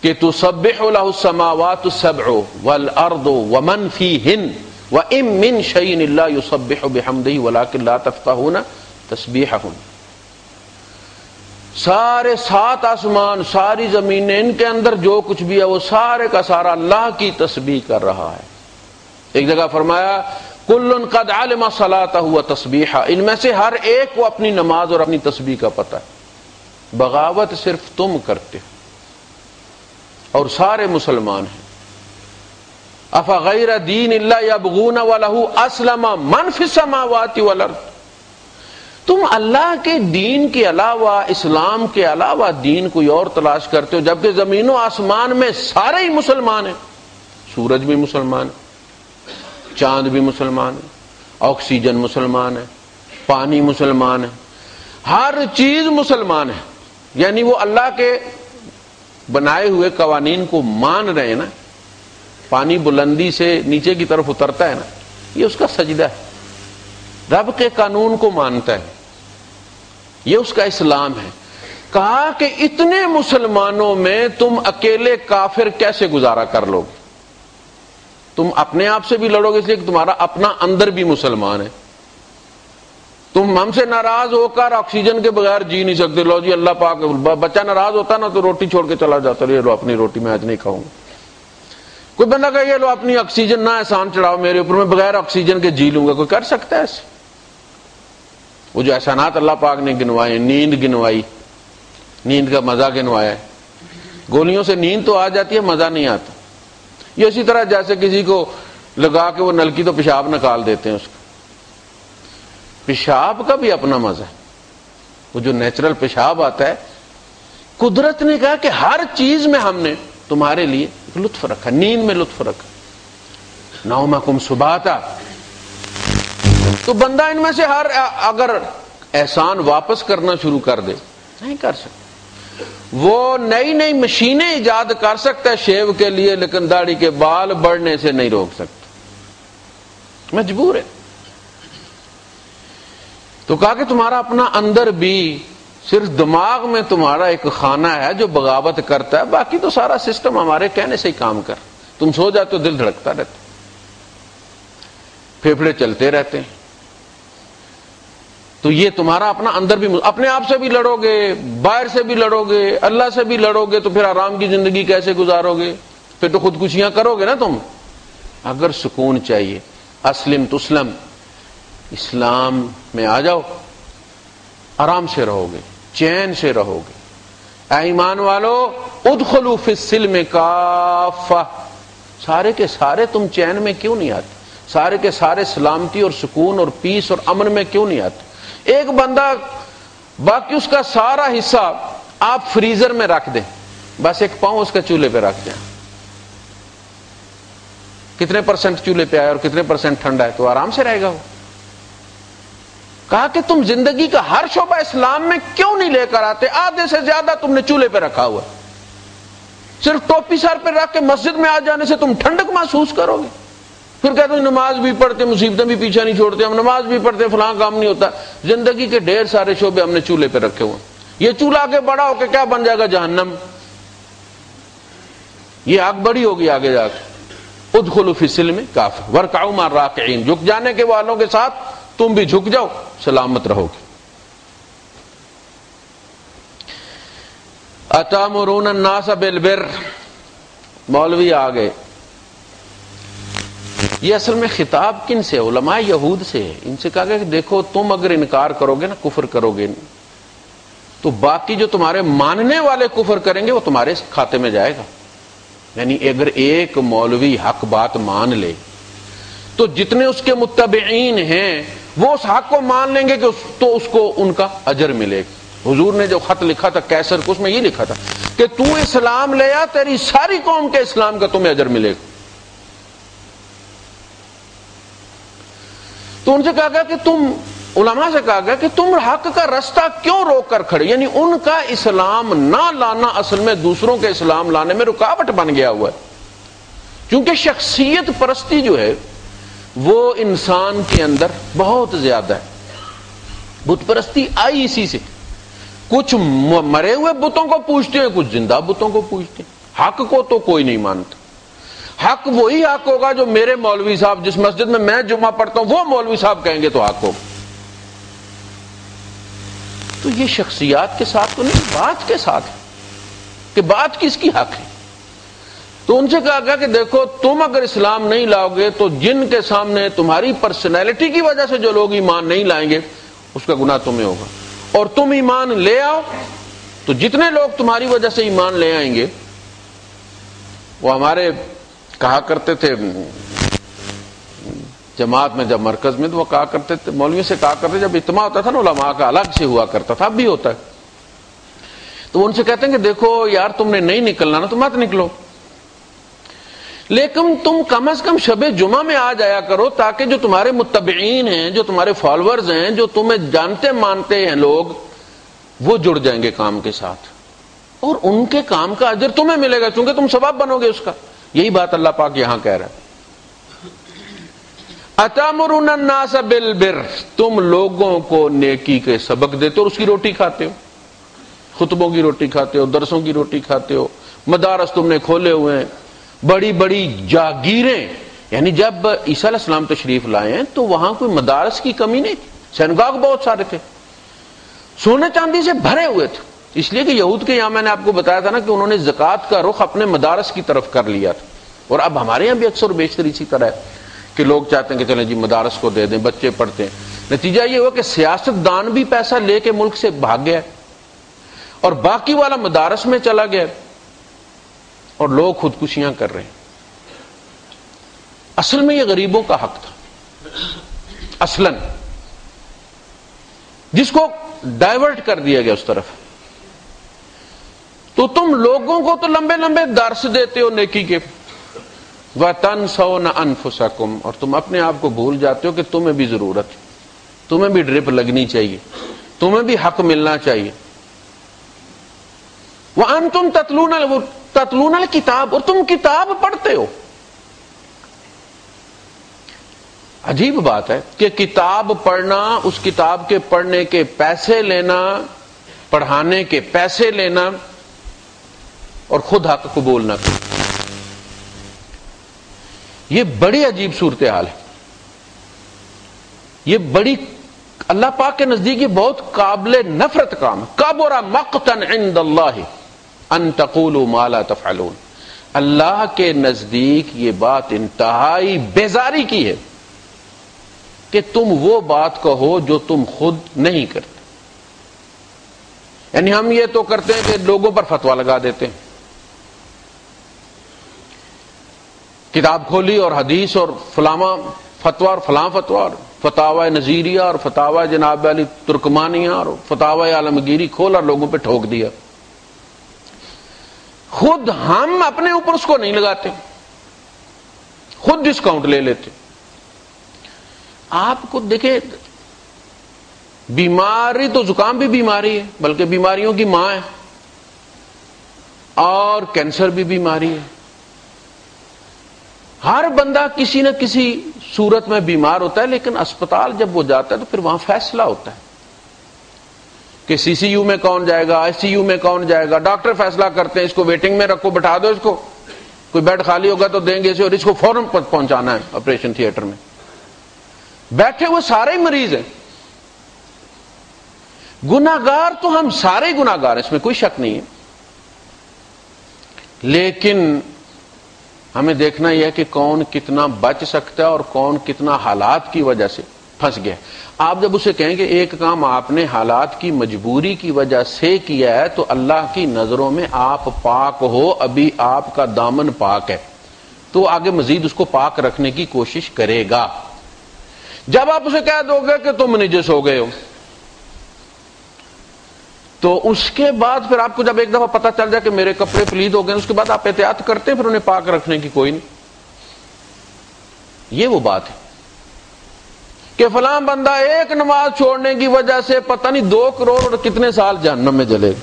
کہ تسبح لہ السماوات السبع والارض ومن فیہن وَإِن مِّن شَيْءٍ إِلَّا يُسَبِّحُ بِحَمْدِهِ وَلَٰكِن لَّا تَفْقَهُونَ تَسْبِيحَهُمْ، سارے سات آسمان، ساری زمینیں، ان کے اندر جو کچھ بھی ہے وہ سارے کا سارا اللہ کی تسبیح کر رہا ہے۔ ایک جگہ فرمایا کُلٌّ قَدْ عَلِمَ صَلَاتَهُ وَتَسْبِيحَهُ، ان میں سے ہر ایک کو اپنی نماز اور اپنی تسبیح کا پتہ ہے، بغاوت صرف تم کرتے اور سارے مسلمان ہیں۔ افغیر دین اللہ یبغون ولہ اسلم من فی السماوات والارض، تم اللہ کے دین کے علاوہ، اسلام کے علاوہ دین کوئی اور تلاش کرتے ہو، جبکہ زمین و آسمان میں سارے ہی مسلمان ہیں، سورج بھی مسلمان ہے، چاند بھی مسلمان ہے، آکسیجن مسلمان ہے، پانی مسلمان ہے، ہر چیز مسلمان ہے، یعنی وہ اللہ کے بنائے ہوئے قوانین کو مان رہے ہیں نا۔ پانی بلندی سے نیچے کی طرف اترتا ہے نا، یہ اس کا سجدہ ہے، رب کے قانون کو مانتا ہے، یہ اس کا اسلام ہے۔ کہا کہ اتنے مسلمانوں میں تم اکیلے کافر کیسے گزارا کر لو گے؟ تم اپنے آپ سے بھی لڑو گے اس لیے کہ تمہارا اپنا اندر بھی مسلمان ہے، تم ہم سے ناراض ہو کر آکسیجن کے بغیر جی نہیں سکتے، لو جی اللہ پاک، بچہ ناراض ہوتا نا تو روٹی چھوڑ کے چلا جاتا، یہ لو اپنی روٹی میں آج نہیں کھاؤں گا۔ کوئی بندہ کہ یہ لو اپنی آکسیجن نہ احسان چڑھاؤ میرے اوپر، میں بغیر آکسیجن کے جی لوں گا، کوئی کر سکتا ہے ایسے؟ وہ جو احسانات اللہ پاک نے گنوائے، نیند گنوائی، نیند کا مزہ گنوایا ہے، گولیوں سے نیند تو آ جاتی ہے، مزہ نہیں آتا۔ یہ اسی طرح جیسے کسی کو لگا کے وہ نلکی تو پیشاب نکال دیتے ہیں، اس کا پیشاب کا بھی اپنا مزہ ہے، وہ جو نیچرل پیشاب آتا ہے، قدرت نے کہا کہ ہر چیز میں ہم نے تمہارے لیے لطف رکھا، نیند میں لطف رکھا، نومکم سباتا۔ تو بندہ ان میں سے ہر اگر احسان واپس کرنا شروع کر دے، نہیں کر سکتا۔ وہ نئی نئی مشینیں ایجاد کر سکتا ہے شیو کے لیے، لیکن داڑھی کے بال بڑھنے سے نہیں روک سکتا، مجبور ہے۔ تو کہا کہ تمہارا اپنا اندر بھی، صرف دماغ میں تمہارا ایک خانہ ہے جو بغاوت کرتا ہے، باقی تو سارا سسٹم ہمارے کہنے سے ہی کام کر۔ تم سو جاتے ہو دل دھڑکتا رہتا، پھیپھڑے چلتے رہتے ہیں، تو یہ تمہارا اپنا اندر بھی، اپنے آپ سے بھی لڑو گے، باہر سے بھی لڑو گے، اللہ سے بھی لڑو گے، تو پھر آرام کی زندگی کیسے گزارو گے؟ پھر تو خودکشیاں کرو گے نا تم۔ اگر سکون چاہیے، اسلم تسلم، اسلام میں آ جاؤ، آرام سے رہو گے، چین سے رہو گے۔ اے ایمان والو ادخلوا فی السلم کافہ، سارے کے سارے تم چین میں کیوں نہیں آتے؟ سارے کے سارے سلامتی اور سکون اور پیس اور امن میں کیوں نہیں آتے؟ ایک بندہ باقی اس کا سارا حصہ آپ فریزر میں رکھ دیں، بس ایک پاؤں اس کا چولہے پہ رکھ دیں، کتنے پرسنٹ چولہے پہ آیا اور کتنے پرسنٹ ٹھنڈا ہے، تو آرام سے رہے گا وہ۔ کہا کہ تم زندگی کا ہر شعبہ اسلام میں کیوں نہیں لے کر آتے؟ آدھے سے زیادہ تم نے چولہے پہ رکھا ہوا، صرف ٹوپی سر پہ رکھ کے مسجد میں آ جانے سے تم ٹھنڈک محسوس کرو گے؟ پھر کہتے ہیں نماز بھی پڑھتے، مصیبتیں بھی پیچھے نہیں چھوڑتے، ہم نماز بھی پڑھتے، فلاں کام نہیں ہوتا۔ زندگی کے ڈھیر سارے شعبے ہم نے چولہے پہ رکھے ہوئے، یہ چولہا آگے بڑا ہو کے کیا بن جائے گا؟ جہنم۔ یہ آگ بڑی ہوگی آگے جا کے۔ ادخلوا فی السلم کافہ وارکعوا مع الراکعین، جھک جانے کے والوں کے ساتھ تم بھی جھک جاؤ، سلامت رہو گے۔ اتامرون الناس بالبر، مولوی آ گئے۔ یہ اصل میں خطاب کن سے؟ علماء یہود سے ہے۔ ان سے کہا گیا کہ دیکھو تم اگر انکار کرو گے نا، کفر کرو گے تو باقی جو تمہارے ماننے والے کفر کریں گے وہ تمہارے کھاتے میں جائے گا۔ یعنی اگر ایک مولوی حق بات مان لے تو جتنے اس کے متبعین ہیں وہ اس حق کو مان لیں گے کہ تو اس کو ان کا اجر ملے گا۔ حضور نے جو خط لکھا تھا کیسر کو، اس میں یہ لکھا تھا کہ تو اسلام لے آ، تیری ساری قوم کے اسلام کا تمہیں اجر ملے گا۔ تو ان سے کہا گیا کہ تم، علماء سے کہا گیا کہ تم حق کا رستہ کیوں روک کر کھڑے؟ یعنی ان کا اسلام نہ لانا اصل میں دوسروں کے اسلام لانے میں رکاوٹ بن گیا ہوا ہے، کیونکہ شخصیت پرستی جو ہے وہ انسان کے اندر بہت زیادہ ہے۔ بت پرستی آئی اسی سے، کچھ مرے ہوئے بتوں کو پوجتے ہیں، کچھ زندہ بتوں کو پوجتے ہیں۔ حق کو تو کوئی نہیں مانتا۔ حق وہی حق ہوگا جو میرے مولوی صاحب، جس مسجد میں میں جمعہ پڑھتا ہوں وہ مولوی صاحب کہیں گے تو حق ہوگا۔ تو یہ شخصیات کے ساتھ تو نہیں، بات کے ساتھ ہے کہ بات کس کی حق ہے۔ تو ان سے کہا گیا کہ دیکھو تم اگر اسلام نہیں لاؤ گے تو جن کے سامنے تمہاری پرسنالٹی کی وجہ سے جو لوگ ایمان نہیں لائیں گے اس کا گناہ تمہیں ہوگا، اور تم ایمان لے آؤ تو جتنے لوگ تمہاری وجہ سے ایمان لے آئیں گے، وہ ہمارے کہا کرتے تھے جماعت میں، جب مرکز میں، تو وہ کہا کرتے تھے، مولوی سے کہا کرتے، جب اجتماع ہوتا تھا نا علماء کا الگ سے ہوا کرتا تھا، اب بھی ہوتا ہے، تو وہ ان سے کہتے ہیں کہ دیکھو یار تم نے نہیں نکلنا نا تو مت نکلو، لیکن تم کم از کم شب جمعہ میں آ جایا کرو تاکہ جو تمہارے متبعین ہیں، جو تمہارے فالوورز ہیں، جو تمہیں جانتے مانتے ہیں لوگ، وہ جڑ جائیں گے کام کے ساتھ، اور ان کے کام کا اجر تمہیں ملے گا کیونکہ تم سبب بنو گے اس کا۔ یہی بات اللہ پاک یہاں کہہ رہا ہے۔ اتامرون الناس بالبر، تم لوگوں کو نیکی کے سبق دیتے ہو اور اس کی روٹی کھاتے ہو، خطبوں کی روٹی کھاتے ہو، درسوں کی روٹی کھاتے ہو، مدارس تم نے کھولے ہوئے ہیں، بڑی بڑی جاگیریں، یعنی جب عیسیٰ علیہ السلام تشریف لائے ہیں تو وہاں کوئی مدارس کی کمی نہیں، سینگاگ بہت سارے تھے، سونے چاندی سے بھرے ہوئے تھے، اس لیے کہ یہود کے یہاں میں نے آپ کو بتایا تھا نا کہ انہوں نے زکوٰۃ کا رخ اپنے مدارس کی طرف کر لیا تھا، اور اب ہمارے یہاں بھی اکثر و بیشتر اسی طرح ہے کہ لوگ چاہتے ہیں کہ چلیں جی مدارس کو دے دیں، بچے پڑھتے ہیں۔ نتیجہ یہ ہوا کہ سیاست دان بھی پیسہ لے کے ملک سے بھاگ گیا اور باقی والا مدارس میں چلا گیا، اور لوگ خودکشیاں کر رہے ہیں۔ اصل میں یہ غریبوں کا حق تھا، اصلاً جس کو ڈائیورٹ کر دیا گیا اس طرف۔ تو تم لوگوں کو تو لمبے لمبے درس دیتے ہو نیکی کے، وَتَنْسَوْنَ أَنفُسَكُمْ، اور تم اپنے آپ کو بھول جاتے ہو کہ تمہیں بھی ضرورت ہے، تمہیں بھی ڈرپ لگنی چاہیے، تمہیں بھی حق ملنا چاہیے۔ وَأَنْتُمْ تَتْلُونَ الْكِتَابَ، اور تم کتاب پڑھتے ہو۔ عجیب بات ہے کہ کتاب پڑھنا، اس کتاب کے پڑھنے کے پیسے لینا، پڑھانے کے پیسے لینا، اور خود حق قبول نہ کرنا، یہ بڑی عجیب صورتحال ہے، یہ بڑی اللہ پاک کے نزدیک یہ بہت قابل نفرت کام ہے۔ کبر مقتا عند اللہ ان تقولوا ما لا تفعلون، اللہ کے نزدیک یہ بات انتہائی بیزاری کی ہے کہ تم وہ بات کہو جو تم خود نہیں کرتے۔ یعنی ہم یہ تو کرتے ہیں کہ لوگوں پر فتویٰ لگا دیتے ہیں، کتاب کھولی اور حدیث اور فلاں فتویٰ اور فلاں فتویٰ، اور فتاوی نظیریہ اور فتاوی جناب علی ترکمانیہ اور فتاوی عالمگیری کھول اور لوگوں پہ ٹھوک دیا۔ خود ہم اپنے اوپر اس کو نہیں لگاتے، خود ڈسکاؤنٹ لے لیتے۔ آپ کو دیکھیں بیماری تو زکام بھی بیماری ہے، بلکہ بیماریوں کی ماں ہے، اور کینسر بھی بیماری ہے۔ ہر بندہ کسی نہ کسی صورت میں بیمار ہوتا ہے، لیکن اسپتال جب وہ جاتا ہے تو پھر وہاں فیصلہ ہوتا ہے کہ سی سی یو میں کون جائے گا، آئی سی یو میں کون جائے گا۔ ڈاکٹر فیصلہ کرتے ہیں اس کو ویٹنگ میں رکھو، بٹھا دو، اس کو کوئی بیڈ خالی ہوگا تو دیں گے اسے، اور اس کو فوراً پہنچانا ہے آپریشن تھیٹر میں۔ بیٹھے ہوئے سارے مریض ہیں، گناہگار تو ہم سارے گناہگار ہیں، اس میں کوئی شک نہیں ہے، لیکن ہمیں دیکھنا یہ ہے کہ کون کتنا بچ سکتا ہے اور کون کتنا حالات کی وجہ سے پھنس گیا۔ آپ جب اسے کہیں گے ایک کام آپ نے حالات کی مجبوری کی وجہ سے کیا ہے، تو اللہ کی نظروں میں آپ پاک ہو، ابھی آپ کا دامن پاک ہے، تو آگے مزید اس کو پاک رکھنے کی کوشش کرے گا۔ جب آپ اسے کہہ دو گے کہ تم نجس ہو گئے ہو، تو اس کے بعد پھر آپ کو جب ایک دفعہ پتہ چل جائے کہ میرے کپڑے پلید ہو گئے، اس کے بعد آپ احتیاط کرتے ہیں پھر انہیں پاک رکھنے کی کوئی نہیں۔ یہ وہ بات ہے کہ فلاں بندہ ایک نماز چھوڑنے کی وجہ سے پتہ نہیں 2 کروڑ اور کتنے سال جہنم میں جلے گا۔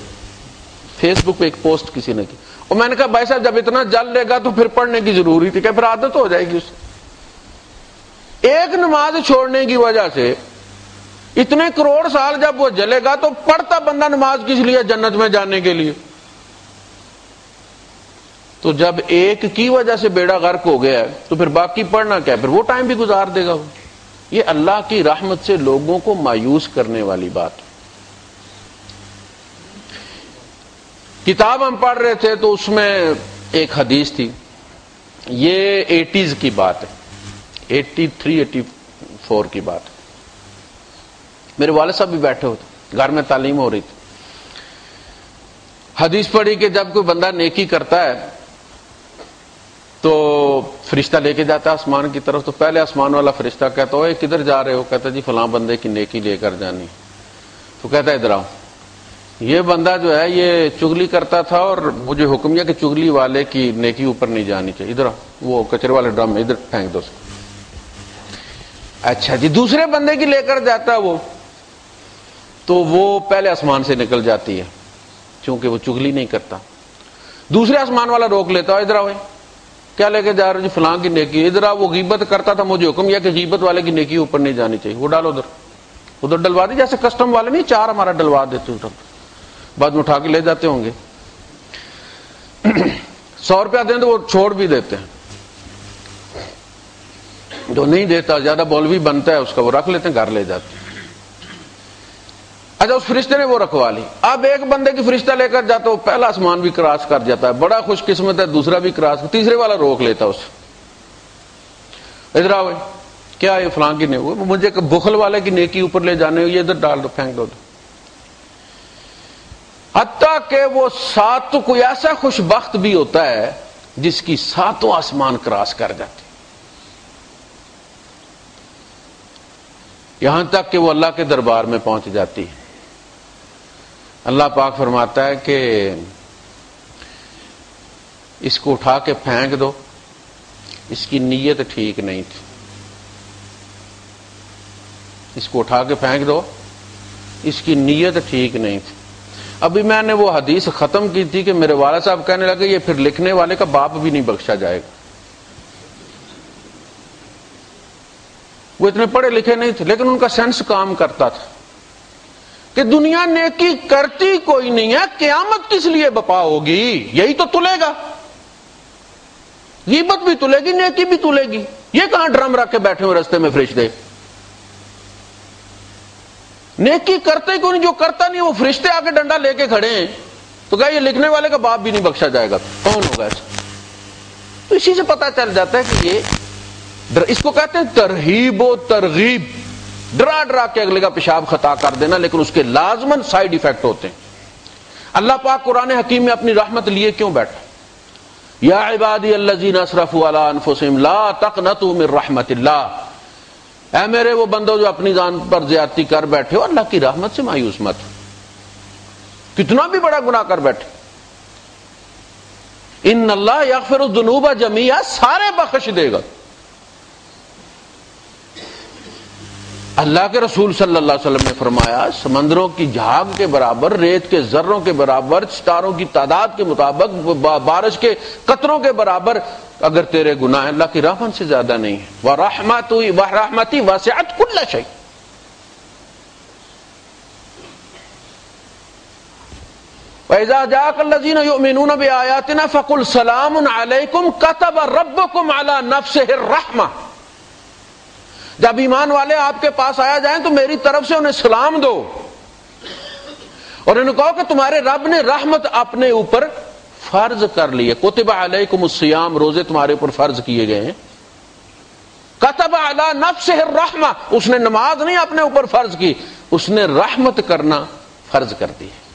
فیس بک پہ ایک پوسٹ کسی نے کی، اور میں نے کہا بھائی صاحب جب اتنا جل لے گا تو پھر پڑھنے کی ضروری تھی، کہ پھر عادت ہو جائے گی اس ایک نماز چھوڑنے کی وجہ سے اتنے کروڑ سال جب وہ جلے گا تو پڑھتا بندہ نماز کس لیے؟ جنت میں جانے کے لیے۔ تو جب ایک کی وجہ سے بیڑا غرق ہو گیا ہے تو پھر باقی پڑھنا کیا ہے؟ پھر وہ ٹائم بھی گزار دے گا وہ۔ یہ اللہ کی رحمت سے لوگوں کو مایوس کرنے والی بات۔ کتاب ہم پڑھ رہے تھے تو اس میں ایک حدیث تھی، یہ 80s کی بات ہے، 83 84 کی بات ہے۔ میرے والد صاحب بھی بیٹھے ہوتے، گھر میں تعلیم ہو رہی تھی، حدیث پڑھی کہ جب کوئی بندہ نیکی کرتا ہے تو فرشتہ لے کے جاتا ہے آسمان کی طرف، تو پہلے آسمان والا فرشتہ کہتا ہے کدھر جا رہے ہو؟ کہتا ہے جی فلاں بندے کی نیکی لے کر جانی۔ تو کہتا ہے ادھر آؤ، یہ بندہ جو ہے یہ چغلی کرتا تھا اور مجھے حکم دیا کہ چغلی والے کی نیکی اوپر نہیں جانی چاہیے، ادھر آؤ، وہ کچرے والے ڈرم میں ادھر پھینک دو اس کو۔ اچھا جی، دوسرے بندے کی لے کر جاتا ہے وہ، تو وہ پہلے آسمان سے نکل جاتی ہے چونکہ وہ چغلی نہیں کرتا۔ دوسرے آسمان والا روک لیتا ہے، ادھر آؤ، کیا لے کے جا رہے جی؟ فلاں کی نیکی۔ ادھر آؤ، وہ غیبت کرتا تھا، مجھے حکم دیا کہ غیبت والے کی نیکی اوپر نہیں جانی چاہیے، وہ ڈالو ادھر ڈلوا دی، جیسے کسٹم والے نہیں 4 ہمارا ڈلوا دیتے ہیں، بعد میں اٹھا کے لے جاتے ہوں گے۔ 100 روپیہ دیں تو وہ چھوڑ بھی دیتے ہیں، جو نہیں دیتا زیادہ مولوی بنتا ہے اس کا وہ رکھ لیتے ہیں، گھر لے جاتے ہیں۔ اچھا، اس فرشتے نے وہ رکھوا لی، اب ایک بندے کی فرشتہ لے کر جاتا، وہ پہلا آسمان بھی کراس کر جاتا ہے، بڑا خوش قسمت ہے، دوسرا بھی کراس، تیسرے والا روک لیتا اس، ادھر آؤ، کیا یہ فلاں کی نہیں، مجھے بخل والے کی نیکی اوپر لے جانے ہو، یہ ادھر ڈال دو، پھینک دو۔ حتیٰ کہ وہ 7 کوئی ایسا خوش بخت بھی ہوتا ہے جس کی 7 آسمان کراس کر جاتے، یہاں تک کہ وہ اللہ کے دربار میں پہنچ جاتی ہے۔ اللہ پاک فرماتا ہے کہ اس کو اٹھا کے پھینک دو، اس کی نیت ٹھیک نہیں تھی، اس کو اٹھا کے پھینک دو، اس کی نیت ٹھیک نہیں تھی۔ ابھی میں نے وہ حدیث ختم کی تھی کہ میرے والد صاحب کہنے لگے یہ پھر لکھنے والے کا باپ بھی نہیں بخشا جائے گا۔ وہ اتنے پڑھے لکھے نہیں تھے لیکن ان کا سینس کام کرتا تھا کہ دنیا نیکی کرتی کوئی نہیں ہے، قیامت کس لیے بپا ہوگی؟ یہی تو تلے گا، غیبت بھی تلے گی، نیکی بھی تلے گی، یہ کہاں ڈرم رکھ کے بیٹھے ہوئے رستے میں فرشتے؟ نیکی کرتے کوئی نہیں، جو کرتا نہیں وہ فرشتے آ کے ڈنڈا لے کے کھڑے ہیں، تو کہا یہ لکھنے والے کا باپ بھی نہیں بخشا جائے گا، کون ہوگا ایسا؟ تو اسی سے پتا چل جاتا ہے کہ یہ اس کو کہتے ہیں ترہیب و ترغیب، ڈرا ڈرا کے اگلے کا پیشاب خطا کر دینا، لیکن اس کے لازماً سائیڈ ایفیکٹ ہوتے ہیں۔ اللہ پاک قرآن حکیم میں اپنی رحمت لیے کیوں بیٹھا؟ یا عبادی الذین اسرفوا علی انفسہم لا تقنطوا من رحمت اللہ، اے میرے وہ بندو جو اپنی جان پر زیادتی کر بیٹھے ہو، اللہ کی رحمت سے مایوس مت ہو، کتنا بھی بڑا گناہ کر بیٹھے، ان اللہ یغفر الذنوب جميعا، سارے بخش دے گا۔ اللہ کے رسول صلی اللہ علیہ وسلم نے فرمایا سمندروں کی جھاگ کے برابر، ریت کے ذروں کے برابر، ستاروں کی تعداد کے مطابق، بارش کے قطروں کے برابر اگر تیرے گناہ اللہ کی رحمت سے زیادہ نہیں ہے۔ وَرَحْمَتِي وَاسِعَتْ كُلَّ شَيْءٍ۔ وَإِذَا جَاءَكَ الَّذِينَ يُؤْمِنُونَ بِآيَاتِنَا فَقُلْ سَلَامٌ عَلَيْكُمْ كَتَبَ رَبُّكُمْ عَلَى نَفْسِهِ الرَّحْمَةَ۔ جب ایمان والے آپ کے پاس آیا جائیں تو میری طرف سے انہیں سلام دو، اور انہوں نے کہا کہ تمہارے رب نے رحمت اپنے اوپر فرض کر لی ہے۔ کتب علیکم الصیام، روزے تمہارے اوپر فرض کیے گئے ہیں۔ کتب علی نفسہ الرحمہ، اس نے نماز نہیں اپنے اوپر فرض کی، اس نے رحمت کرنا فرض کر دی ہے۔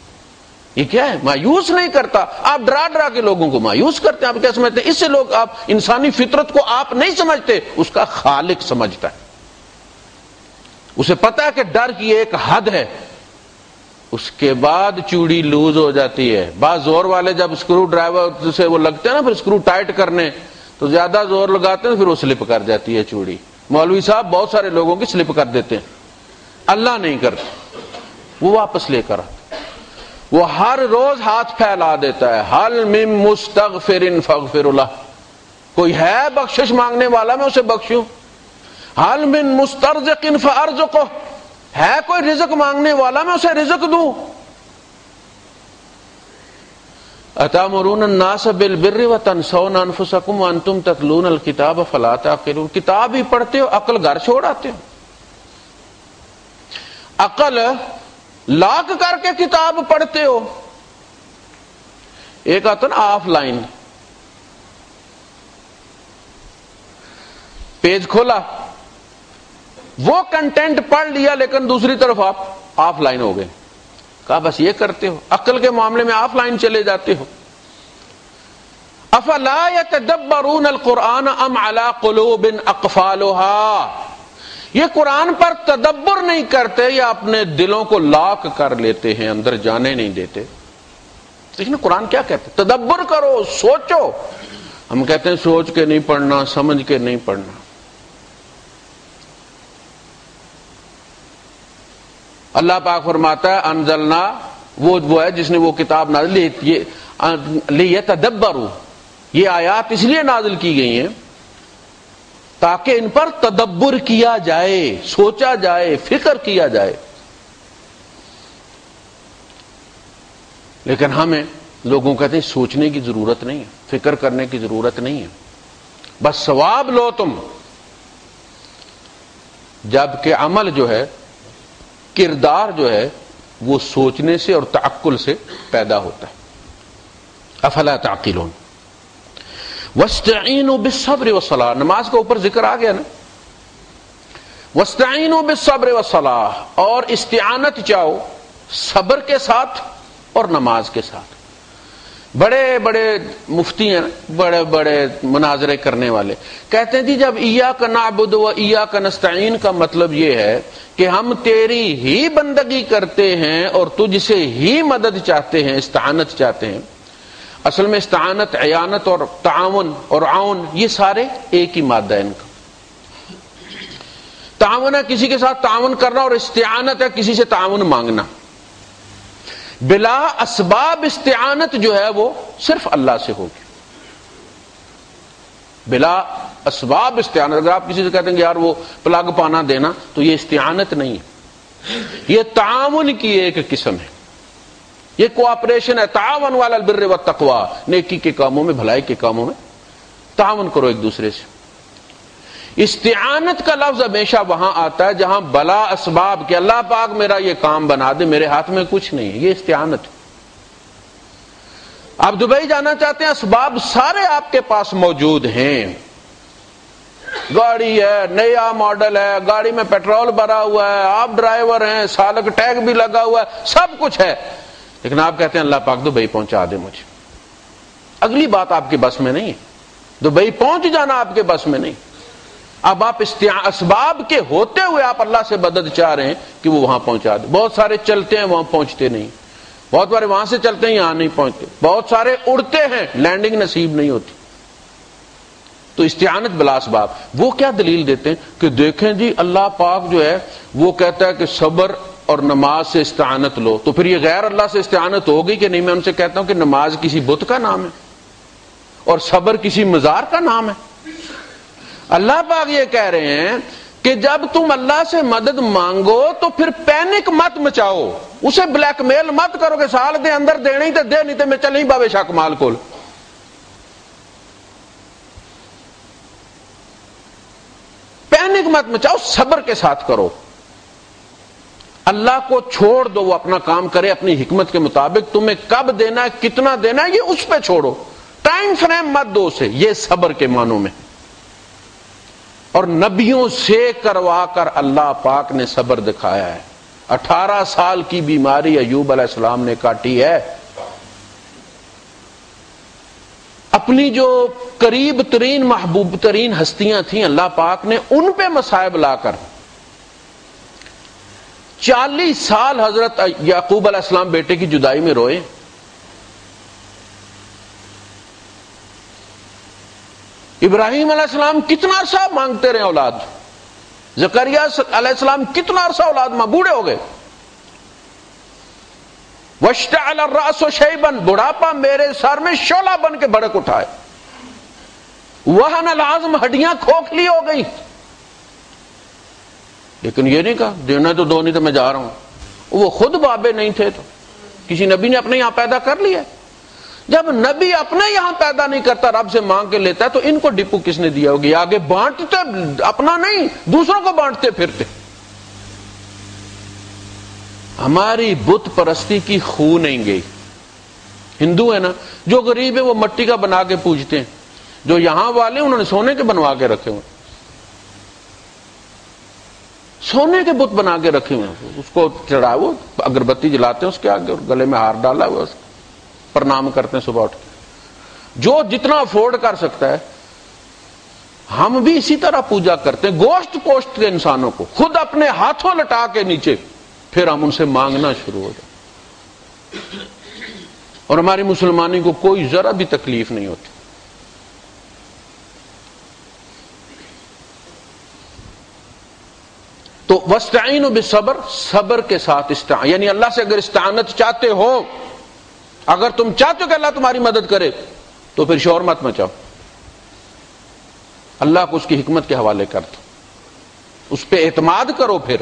یہ کیا ہے؟ مایوس نہیں کرتا۔ آپ ڈرا ڈرا کے لوگوں کو مایوس کرتے ہیں۔ آپ کیا سمجھتے ہیں؟ اس سے لوگ آپ انسانی فطرت کو آپ نہیں سمجھتے، اس کا خالق سمجھتا ہے۔ اسے پتا ہے کہ ڈر کی ایک حد ہے، اس کے بعد چوڑی لوز ہو جاتی ہے۔ بعض زور والے جب اسکرو ڈرائیور سے وہ لگتے ہیں نا، پھر اسکرو ٹائٹ کرنے تو زیادہ زور لگاتے ہیں، پھر وہ سلپ کر جاتی ہے چوڑی۔ مولوی صاحب بہت سارے لوگوں کی سلپ کر دیتے ہیں، اللہ نہیں کرتا، وہ واپس لے کر آتا۔ وہ ہر روز ہاتھ پھیلا دیتا ہے، حل من مستغفر فاغفر لہ، کوئی ہے بخشش مانگنے والا میں اسے بخشوں؟ حل من مسترزق فارزقہ، ہے کوئی رزق مانگنے والا میں اسے رزق دوں؟ اتامرون الناس بالبر وتنسون انفسکم وانتم تتلون الکتاب فلا تعقلون، کتاب ہی پڑھتے ہو، عقل گھر چھوڑ آتے ہو۔ عقل لاک کر کے کتاب پڑھتے ہو۔ ایک آتا نا آف لائن، پیج کھولا، وہ کنٹینٹ پڑھ لیا، لیکن دوسری طرف آپ آف لائن ہو گئے۔ کہا بس یہ کرتے ہو، عقل کے معاملے میں آف لائن چلے جاتے ہو۔ افلا یتدبرون القرآن ام علی قلوب اقفالها، یہ قرآن پر تدبر نہیں کرتے یا اپنے دلوں کو لاک کر لیتے ہیں، اندر جانے نہیں دیتے۔ دیکھنا قرآن کیا کہتے ہیں، تدبر کرو، سوچو۔ ہم کہتے ہیں سوچ کے نہیں پڑھنا، سمجھ کے نہیں پڑھنا۔ اللہ پاک فرماتا ہے انزلنا، وہ ہے جس نے وہ کتاب نازل لیتدبروا، یہ آیات اس لیے نازل کی گئی ہیں تاکہ ان پر تدبر کیا جائے، سوچا جائے، فکر کیا جائے۔ لیکن ہمیں لوگوں کہتے ہیں سوچنے کی ضرورت نہیں ہے، فکر کرنے کی ضرورت نہیں ہے، بس ثواب لو تم۔ جبکہ عمل جو ہے، کردار جو ہے، وہ سوچنے سے اور تعقل سے پیدا ہوتا ہے۔ افلا تعقلون واستعینوا بالصبر والصلاۃ، نماز کے اوپر ذکر آ گیا نا، واستعینوا بالصبر والصلاۃ، اور استعانت چاہو صبر کے ساتھ اور نماز کے ساتھ۔ بڑے بڑے مفتی ہیں، بڑے بڑے مناظرے کرنے والے، کہتے ہیں جی جب ایاک نعبد و ایاک نستعین کا مطلب یہ ہے کہ ہم تیری ہی بندگی کرتے ہیں اور تجھ سے ہی مدد چاہتے ہیں، استعانت چاہتے ہیں۔ اصل میں استعانت، اعانت اور تعاون اور عون، یہ سارے ایک ہی مادہ ہے ان کا۔ تعاون ہے کسی کے ساتھ تعاون کرنا، اور استعانت ہے کسی سے تعاون مانگنا۔ بلا اسباب استعانت جو ہے وہ صرف اللہ سے ہوگی۔ بلا اسباب استعانت، اگر آپ کسی سے کہتے ہیں کہ یار وہ پلگ پانا دینا، تو یہ استعانت نہیں ہے، یہ تعاون کی ایک قسم ہے، یہ کوآپریشن ہے۔ تعاون علی البر والتقوی، نیکی کے کاموں میں، بھلائی کے کاموں میں تعاون کرو ایک دوسرے سے۔ استعانت کا لفظ ہمیشہ وہاں آتا ہے جہاں بلا اسباب، کہ اللہ پاک میرا یہ کام بنا دے، میرے ہاتھ میں کچھ نہیں ہے، یہ استعانت۔ آپ دبئی جانا چاہتے ہیں، اسباب سارے آپ کے پاس موجود ہیں، گاڑی ہے، نیا ماڈل ہے، گاڑی میں پیٹرول بھرا ہوا ہے، آپ ڈرائیور ہیں، سالک ٹیگ بھی لگا ہوا ہے، سب کچھ ہے، لیکن آپ کہتے ہیں اللہ پاک دبئی پہنچا دے مجھے۔ اگلی بات آپ کے بس میں نہیں ہے، دبئی پہنچ جانا آپ کے بس میں نہیں۔ اب آپ اسباب کے ہوتے ہوئے آپ اللہ سے مدد چاہ رہے ہیں کہ وہ وہاں پہنچا دے۔ بہت سارے چلتے ہیں، وہاں پہنچتے نہیں، بہت بارے وہاں سے چلتے ہیں، یہاں نہیں پہنچتے، بہت سارے اڑتے ہیں، لینڈنگ نصیب نہیں ہوتی۔ تو استعانت بلا اسباب. وہ کیا دلیل دیتے ہیں کہ دیکھیں جی اللہ پاک جو ہے وہ کہتا ہے کہ صبر اور نماز سے استعانت لو, تو پھر یہ غیر اللہ سے استعانت ہوگی کہ نہیں؟ میں ان سے کہتا ہوں کہ نماز کسی بت کا نام ہے اور صبر کسی مزار کا نام ہے. اللہ پاک یہ کہہ رہے ہیں کہ جب تم اللہ سے مدد مانگو تو پھر پینک مت مچاؤ, اسے بلیک میل مت کرو کہ سال دے اندر دینے تے دے نہیں تے میں چل نہیں باوے شاہ کمال کول. پینک مت مچاؤ, صبر کے ساتھ کرو. اللہ کو چھوڑ دو, وہ اپنا کام کرے اپنی حکمت کے مطابق. تمہیں کب دینا ہے, کتنا دینا ہے, یہ اس پہ چھوڑو, ٹائم فریم مت دو اسے. یہ صبر کے معنوں میں. اور نبیوں سے کروا کر اللہ پاک نے صبر دکھایا ہے. 18 سال کی بیماری ایوب علیہ السلام نے کاٹی ہے. اپنی جو قریب ترین محبوب ترین ہستیاں تھیں اللہ پاک نے ان پہ مصائب لا کر 40 سال حضرت یعقوب علیہ السلام بیٹے کی جدائی میں روئے. ابراہیم علیہ السلام کتنا عرصہ مانگتے رہے اولاد. زکریا علیہ السلام کتنا عرصہ اولاد ماں, بوڑھے ہو گئے. واشتعل الرأس شیبا, بڑھاپا میرے سر میں شعلہ بن کے بھڑک اٹھائے. وہن العظم, ہڈیاں کھوکھلی ہو گئی. لیکن یہ نہیں کہا دینا تو دو نہیں تو میں جا رہا ہوں. وہ خود بابے نہیں تھے تو کسی نبی نے اپنے یہاں پیدا کر لیا. جب نبی اپنے یہاں پیدا نہیں کرتا رب سے مانگ کے لیتا ہے تو ان کو ڈپو کس نے دیا ہوگی؟ آگے بانٹتے, اپنا نہیں دوسروں کو بانٹتے پھرتے. ہماری بت پرستی کی خو نہیں گئی. ہندو ہے نا, جو غریب ہے وہ مٹی کا بنا کے پوجتے ہیں, جو یہاں والے انہوں نے سونے کے بنوا کے رکھے ہوئے, سونے کے بت بنا کے رکھے ہوئے. اس کو چڑھا, وہ اگربتی جلاتے ہیں اس کے آگے اور گلے میں ہار ڈالا ہوا, اس پرنام کرتے ہیں صبح اٹھ کے. جو جتنا افورڈ کر سکتا ہے. ہم بھی اسی طرح پوجا کرتے ہیں گوشت پوشت کے انسانوں کو, خود اپنے ہاتھوں لٹا کے نیچے, پھر ہم ان سے مانگنا شروع ہو جائیں. اور ہماری مسلمانی کو کوئی ذرا بھی تکلیف نہیں ہوتی. تو واستعینوا بالصبر, صبر کے ساتھ یعنی اللہ سے اگر استعانت چاہتے ہو, اگر تم چاہتے ہو کہ اللہ تمہاری مدد کرے تو پھر شور مت مچاؤ, اللہ کو اس کی حکمت کے حوالے کر دو, اس پہ اعتماد کرو. پھر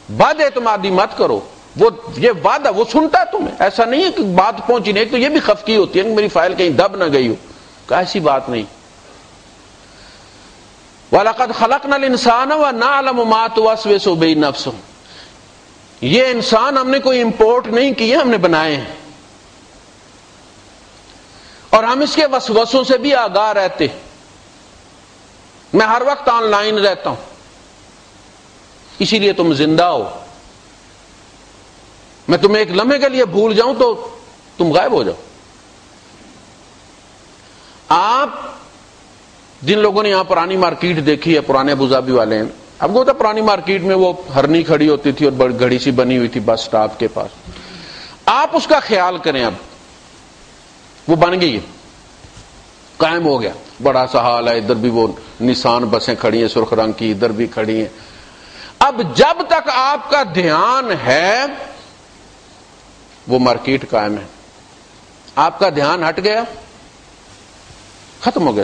بد اعتمادی مت کرو. وہ یہ وعدہ وہ سنتا ہے تمہیں, ایسا نہیں ہے کہ بات پہنچی نہیں. تو یہ بھی خفقی ہوتی ہے کہ میری فائل کہیں دب نہ گئی ہو, ایسی بات نہیں. وَلَقَدْ خَلَقْنَا الْإِنسَانَ وَنَعْلَمُ مَا تُوَسْوِسُ بِهِ نَفْسُهُ, یہ انسان ہم نے کوئی امپورٹ نہیں کیے, ہم نے بنائے ہیں. اور ہم اس کے وسوسوں سے بھی آگاہ رہتے. میں ہر وقت آن لائن رہتا ہوں, اسی لیے تم زندہ ہو. میں تمہیں ایک لمحے کے لیے بھول جاؤں تو تم غائب ہو جاؤ. آپ جن لوگوں نے یہاں پرانی مارکیٹ دیکھی ہے, پرانے ابوظہبی والے ہیں, اب وہ پرانی مارکیٹ میں وہ ہرنی کھڑی ہوتی تھی اور بڑی گھڑی سی بنی ہوئی تھی بس سٹاپ کے پاس. آپ اس کا خیال کریں, اب وہ بن گئی ہے, قائم ہو گیا, بڑا سا حال ہے. ادھر بھی وہ نسان بسیں کھڑی ہیں سرخ رنگ کی, ادھر بھی کھڑی ہیں. اب جب تک آپ کا دھیان ہے وہ مارکیٹ قائم ہے. آپ کا دھیان ہٹ گیا, ختم ہو گیا.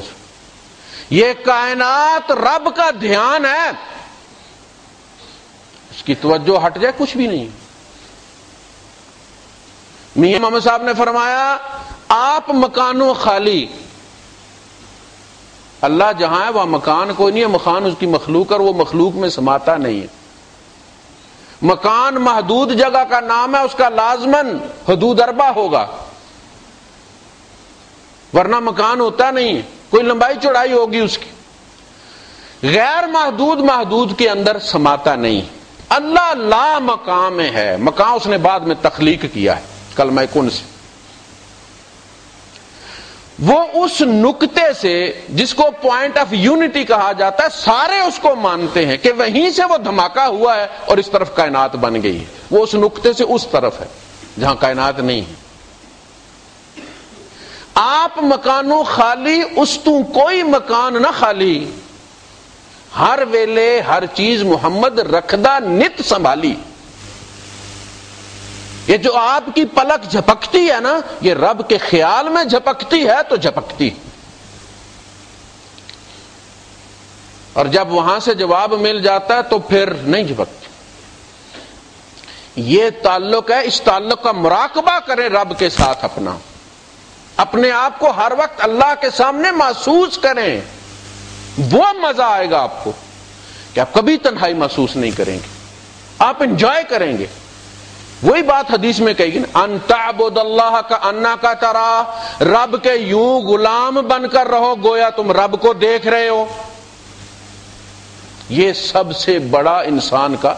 یہ کائنات رب کا دھیان ہے, اس کی توجہ ہٹ جائے کچھ بھی نہیں. میاں محمد صاحب نے فرمایا آپ مکانوں خالی, اللہ جہاں ہے وہاں مکان کوئی نہیں ہے, مکان اس کی مخلوق اور وہ مخلوق میں سماتا نہیں ہے. مکان محدود جگہ کا نام ہے, اس کا لازماً حدود اربع ہوگا, ورنہ مکان ہوتا نہیں ہے, کوئی لمبائی چوڑائی ہوگی اس کی. غیر محدود محدود کے اندر سماتا نہیں. اللہ لا مقام ہے, مقام اس نے بعد میں تخلیق کیا ہے کلمہ کن سے. وہ اس نقطے سے جس کو پوائنٹ آف یونٹی کہا جاتا ہے, سارے اس کو مانتے ہیں کہ وہیں سے وہ دھماکہ ہوا ہے اور اس طرف کائنات بن گئی ہے. وہ اس نقطے سے اس طرف ہے جہاں کائنات نہیں ہے. آپ مکانوں خالی اس تو کوئی مکان نہ خالی، ہر ویلے ہر چیز محمد رکھدا نت سنبھالی۔ یہ جو آپ کی پلک جھپکتی ہے نا، یہ رب کے خیال میں جھپکتی ہے تو جھپکتی، اور جب وہاں سے جواب مل جاتا ہے تو پھر نہیں جھپکتی۔ یہ تعلق ہے، اس تعلق کا مراقبہ کریں رب کے ساتھ اپنا، اپنے آپ کو ہر وقت اللہ کے سامنے محسوس کریں، وہ مزہ آئے گا آپ کو کہ آپ کبھی تنہائی محسوس نہیں کریں گے، آپ انجوائے کریں گے۔ وہی بات حدیث میں کہی گی نا، ان تعبد اللہ کانک تراہ، رب کے یوں غلام بن کر رہو گویا تم رب کو دیکھ رہے ہو۔ یہ سب سے بڑا انسان کا،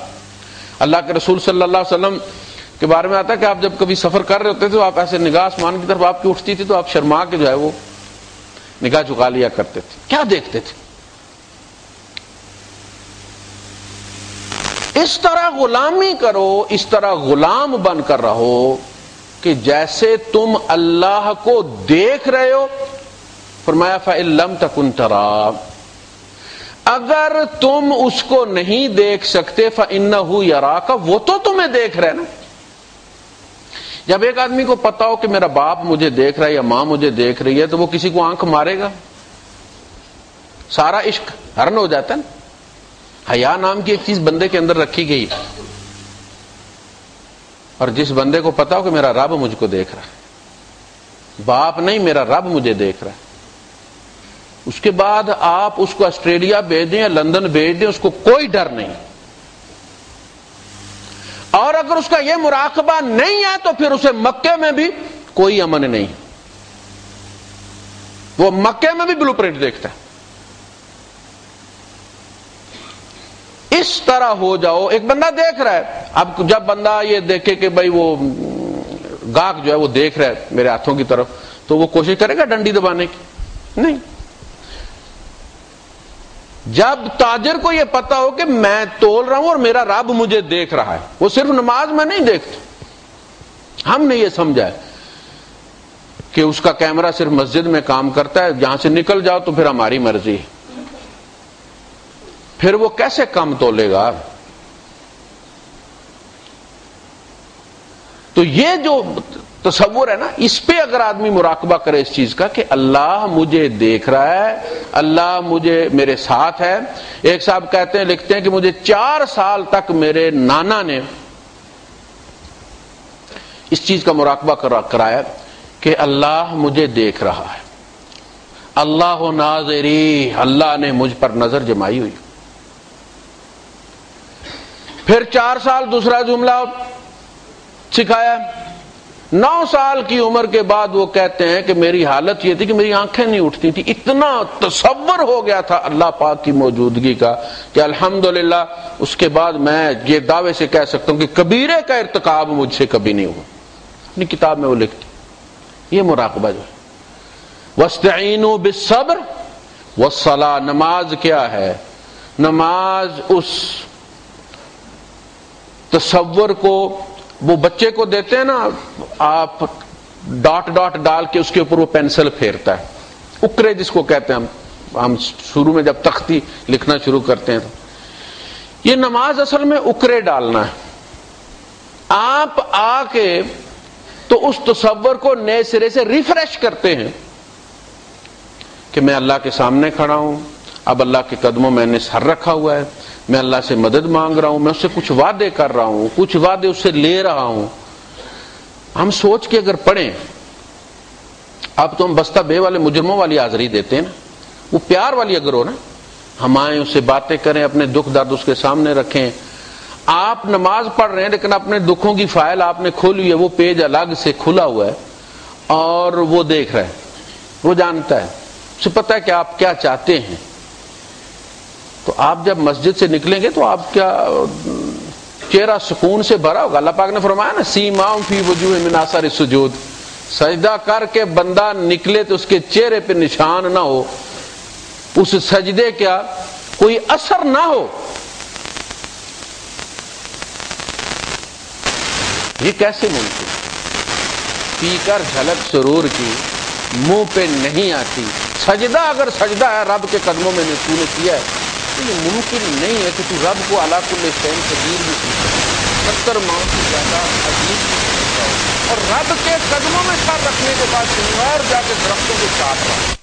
اللہ کے رسول صلی اللہ علیہ وسلم کے بارے میں آتا ہے کہ آپ جب کبھی سفر کر رہے ہوتے تھے تو آپ ایسے نگاہ آسمان کی طرف آپ کی اٹھتی تھی تو آپ شرما کے جو ہے وہ نگاہ جھکا لیا کرتے تھے۔ کیا دیکھتے تھے؟ اس طرح غلامی کرو، اس طرح غلام بن کر رہو کہ جیسے تم اللہ کو دیکھ رہے ہو۔ فرمایا فَإِن لَمْ تَكُنْ تَرَاهُ، اگر تم اس کو نہیں دیکھ سکتے فَإِنَّهُ يَرَاكَ، وہ تو تمہیں دیکھ رہے نا۔ جب ایک آدمی کو پتا ہو کہ میرا باپ مجھے دیکھ رہا ہے یا ماں مجھے دیکھ رہی ہے تو وہ کسی کو آنکھ مارے گا؟ سارا عشق ہرن ہو جاتا ہے نا۔ حیا نام کی ایک چیز بندے کے اندر رکھی گئی، اور جس بندے کو پتا ہو کہ میرا رب مجھ کو دیکھ رہا ہے، باپ نہیں میرا رب مجھے دیکھ رہا ہے، اس کے بعد آپ اس کو آسٹریلیا بھیج دیں یا لندن بھیج دیں، اس کو کوئی ڈر نہیں۔ اور اگر اس کا یہ مراقبہ نہیں ہے تو پھر اسے مکے میں بھی کوئی امن نہیں، وہ مکے میں بھی بلو پرنٹ دیکھتا ہے۔ اس طرح ہو جاؤ، ایک بندہ دیکھ رہا ہے، اب جب بندہ یہ دیکھے کہ بھائی وہ گاہک جو ہے وہ دیکھ رہا ہے میرے ہاتھوں کی طرف، تو وہ کوشش کرے گا ڈنڈی دبانے کی؟ نہیں۔ جب تاجر کو یہ پتا ہو کہ میں تول رہا ہوں اور میرا رب مجھے دیکھ رہا ہے، وہ صرف نماز میں نہیں دیکھتا۔ ہم نے یہ سمجھا ہے کہ اس کا کیمرہ صرف مسجد میں کام کرتا ہے، یہاں سے نکل جاؤ تو پھر ہماری مرضی ہے، پھر وہ کیسے کم تولے گا؟ تو یہ جو تصور ہے نا، اس پہ اگر آدمی مراقبہ کرے اس چیز کا کہ اللہ مجھے دیکھ رہا ہے، اللہ مجھے میرے ساتھ ہے۔ ایک صاحب کہتے ہیں، لکھتے ہیں کہ مجھے 4 سال تک میرے نانا نے اس چیز کا مراقبہ کرایا کہ اللہ مجھے دیکھ رہا ہے، اللہ ناظری، اللہ نے مجھ پر نظر جمائی ہوئی۔ پھر 4 سال دوسرا جملہ سکھایا۔ 9 سال کی عمر کے بعد وہ کہتے ہیں کہ میری حالت یہ تھی کہ میری آنکھیں نہیں اٹھتی تھی، اتنا تصور ہو گیا تھا اللہ پاک کی موجودگی کا کہ الحمدللہ اس کے بعد میں یہ دعوے سے کہہ سکتا ہوں کہ کبیرے کا ارتکاب مجھ سے کبھی نہیں ہوا۔ اپنی کتاب میں وہ لکھتے، یہ مراقبہ جو ہے۔ وَاسْتَعِينُوا بِالصَّبْرِ وَالصَّلَاةِ، نماز کیا ہے؟ نماز اس تصور کو، وہ بچے کو دیتے ہیں نا آپ ڈاٹ ڈاٹ ڈال کے اس کے اوپر وہ پینسل پھیرتا ہے، اکرے جس کو کہتے ہیں ہم شروع میں جب تختی لکھنا شروع کرتے ہیں تو یہ نماز اصل میں اکرے ڈالنا ہے۔ آپ آ کے تو اس تصور کو نئے سرے سے ریفریش کرتے ہیں کہ میں اللہ کے سامنے کھڑا ہوں، اب اللہ کے قدموں میں نے سر رکھا ہوا ہے، میں اللہ سے مدد مانگ رہا ہوں، میں اس سے کچھ وعدے کر رہا ہوں، کچھ وعدے اس سے لے رہا ہوں۔ ہم سوچ کے اگر پڑھیں، اب تو ہم بستہ بے والے مجرموں والی حاضری دیتے ہیں نا، وہ پیار والی اگر ہو نا، ہم آئیں اس سے باتیں کریں، اپنے دکھ درد اس کے سامنے رکھیں۔ آپ نماز پڑھ رہے ہیں لیکن اپنے دکھوں کی فائل آپ نے کھولی ہوئی ہے، وہ پیج الگ سے کھلا ہوا ہے اور وہ دیکھ رہا ہے، وہ جانتا ہے، اسے پتہ ہے کہ آپ کیا چاہتے ہیں۔ تو آپ جب مسجد سے نکلیں گے تو آپ کیا چہرہ سکون سے بھرا ہوگا۔ اللہ پاک نے فرمایا نا، سیماؤں فی وجوہ من اثر السجود، سجدہ کر کے بندہ نکلے تو اس کے چہرے پہ نشان نہ ہو، اس سجدے کا کوئی اثر نہ ہو۔ یہ کیسے ممکن؟ پی کر جھلک سرور کی منہ پہ نہیں آتی۔ سجدہ اگر سجدہ ہے رب کے قدموں میں تو نے کیا ہے تو یہ ممکن نہیں ہے کہ تو رب کو علی کل شیء قدیر بھی سمجھے، 70 ماہ سے زیادہ عزیز بھی سمجھتا ہو، اور رب کے قدموں میں سر رکھنے کے بعد کہیں اور جا کے درختوں کو چاٹ رہا ہے۔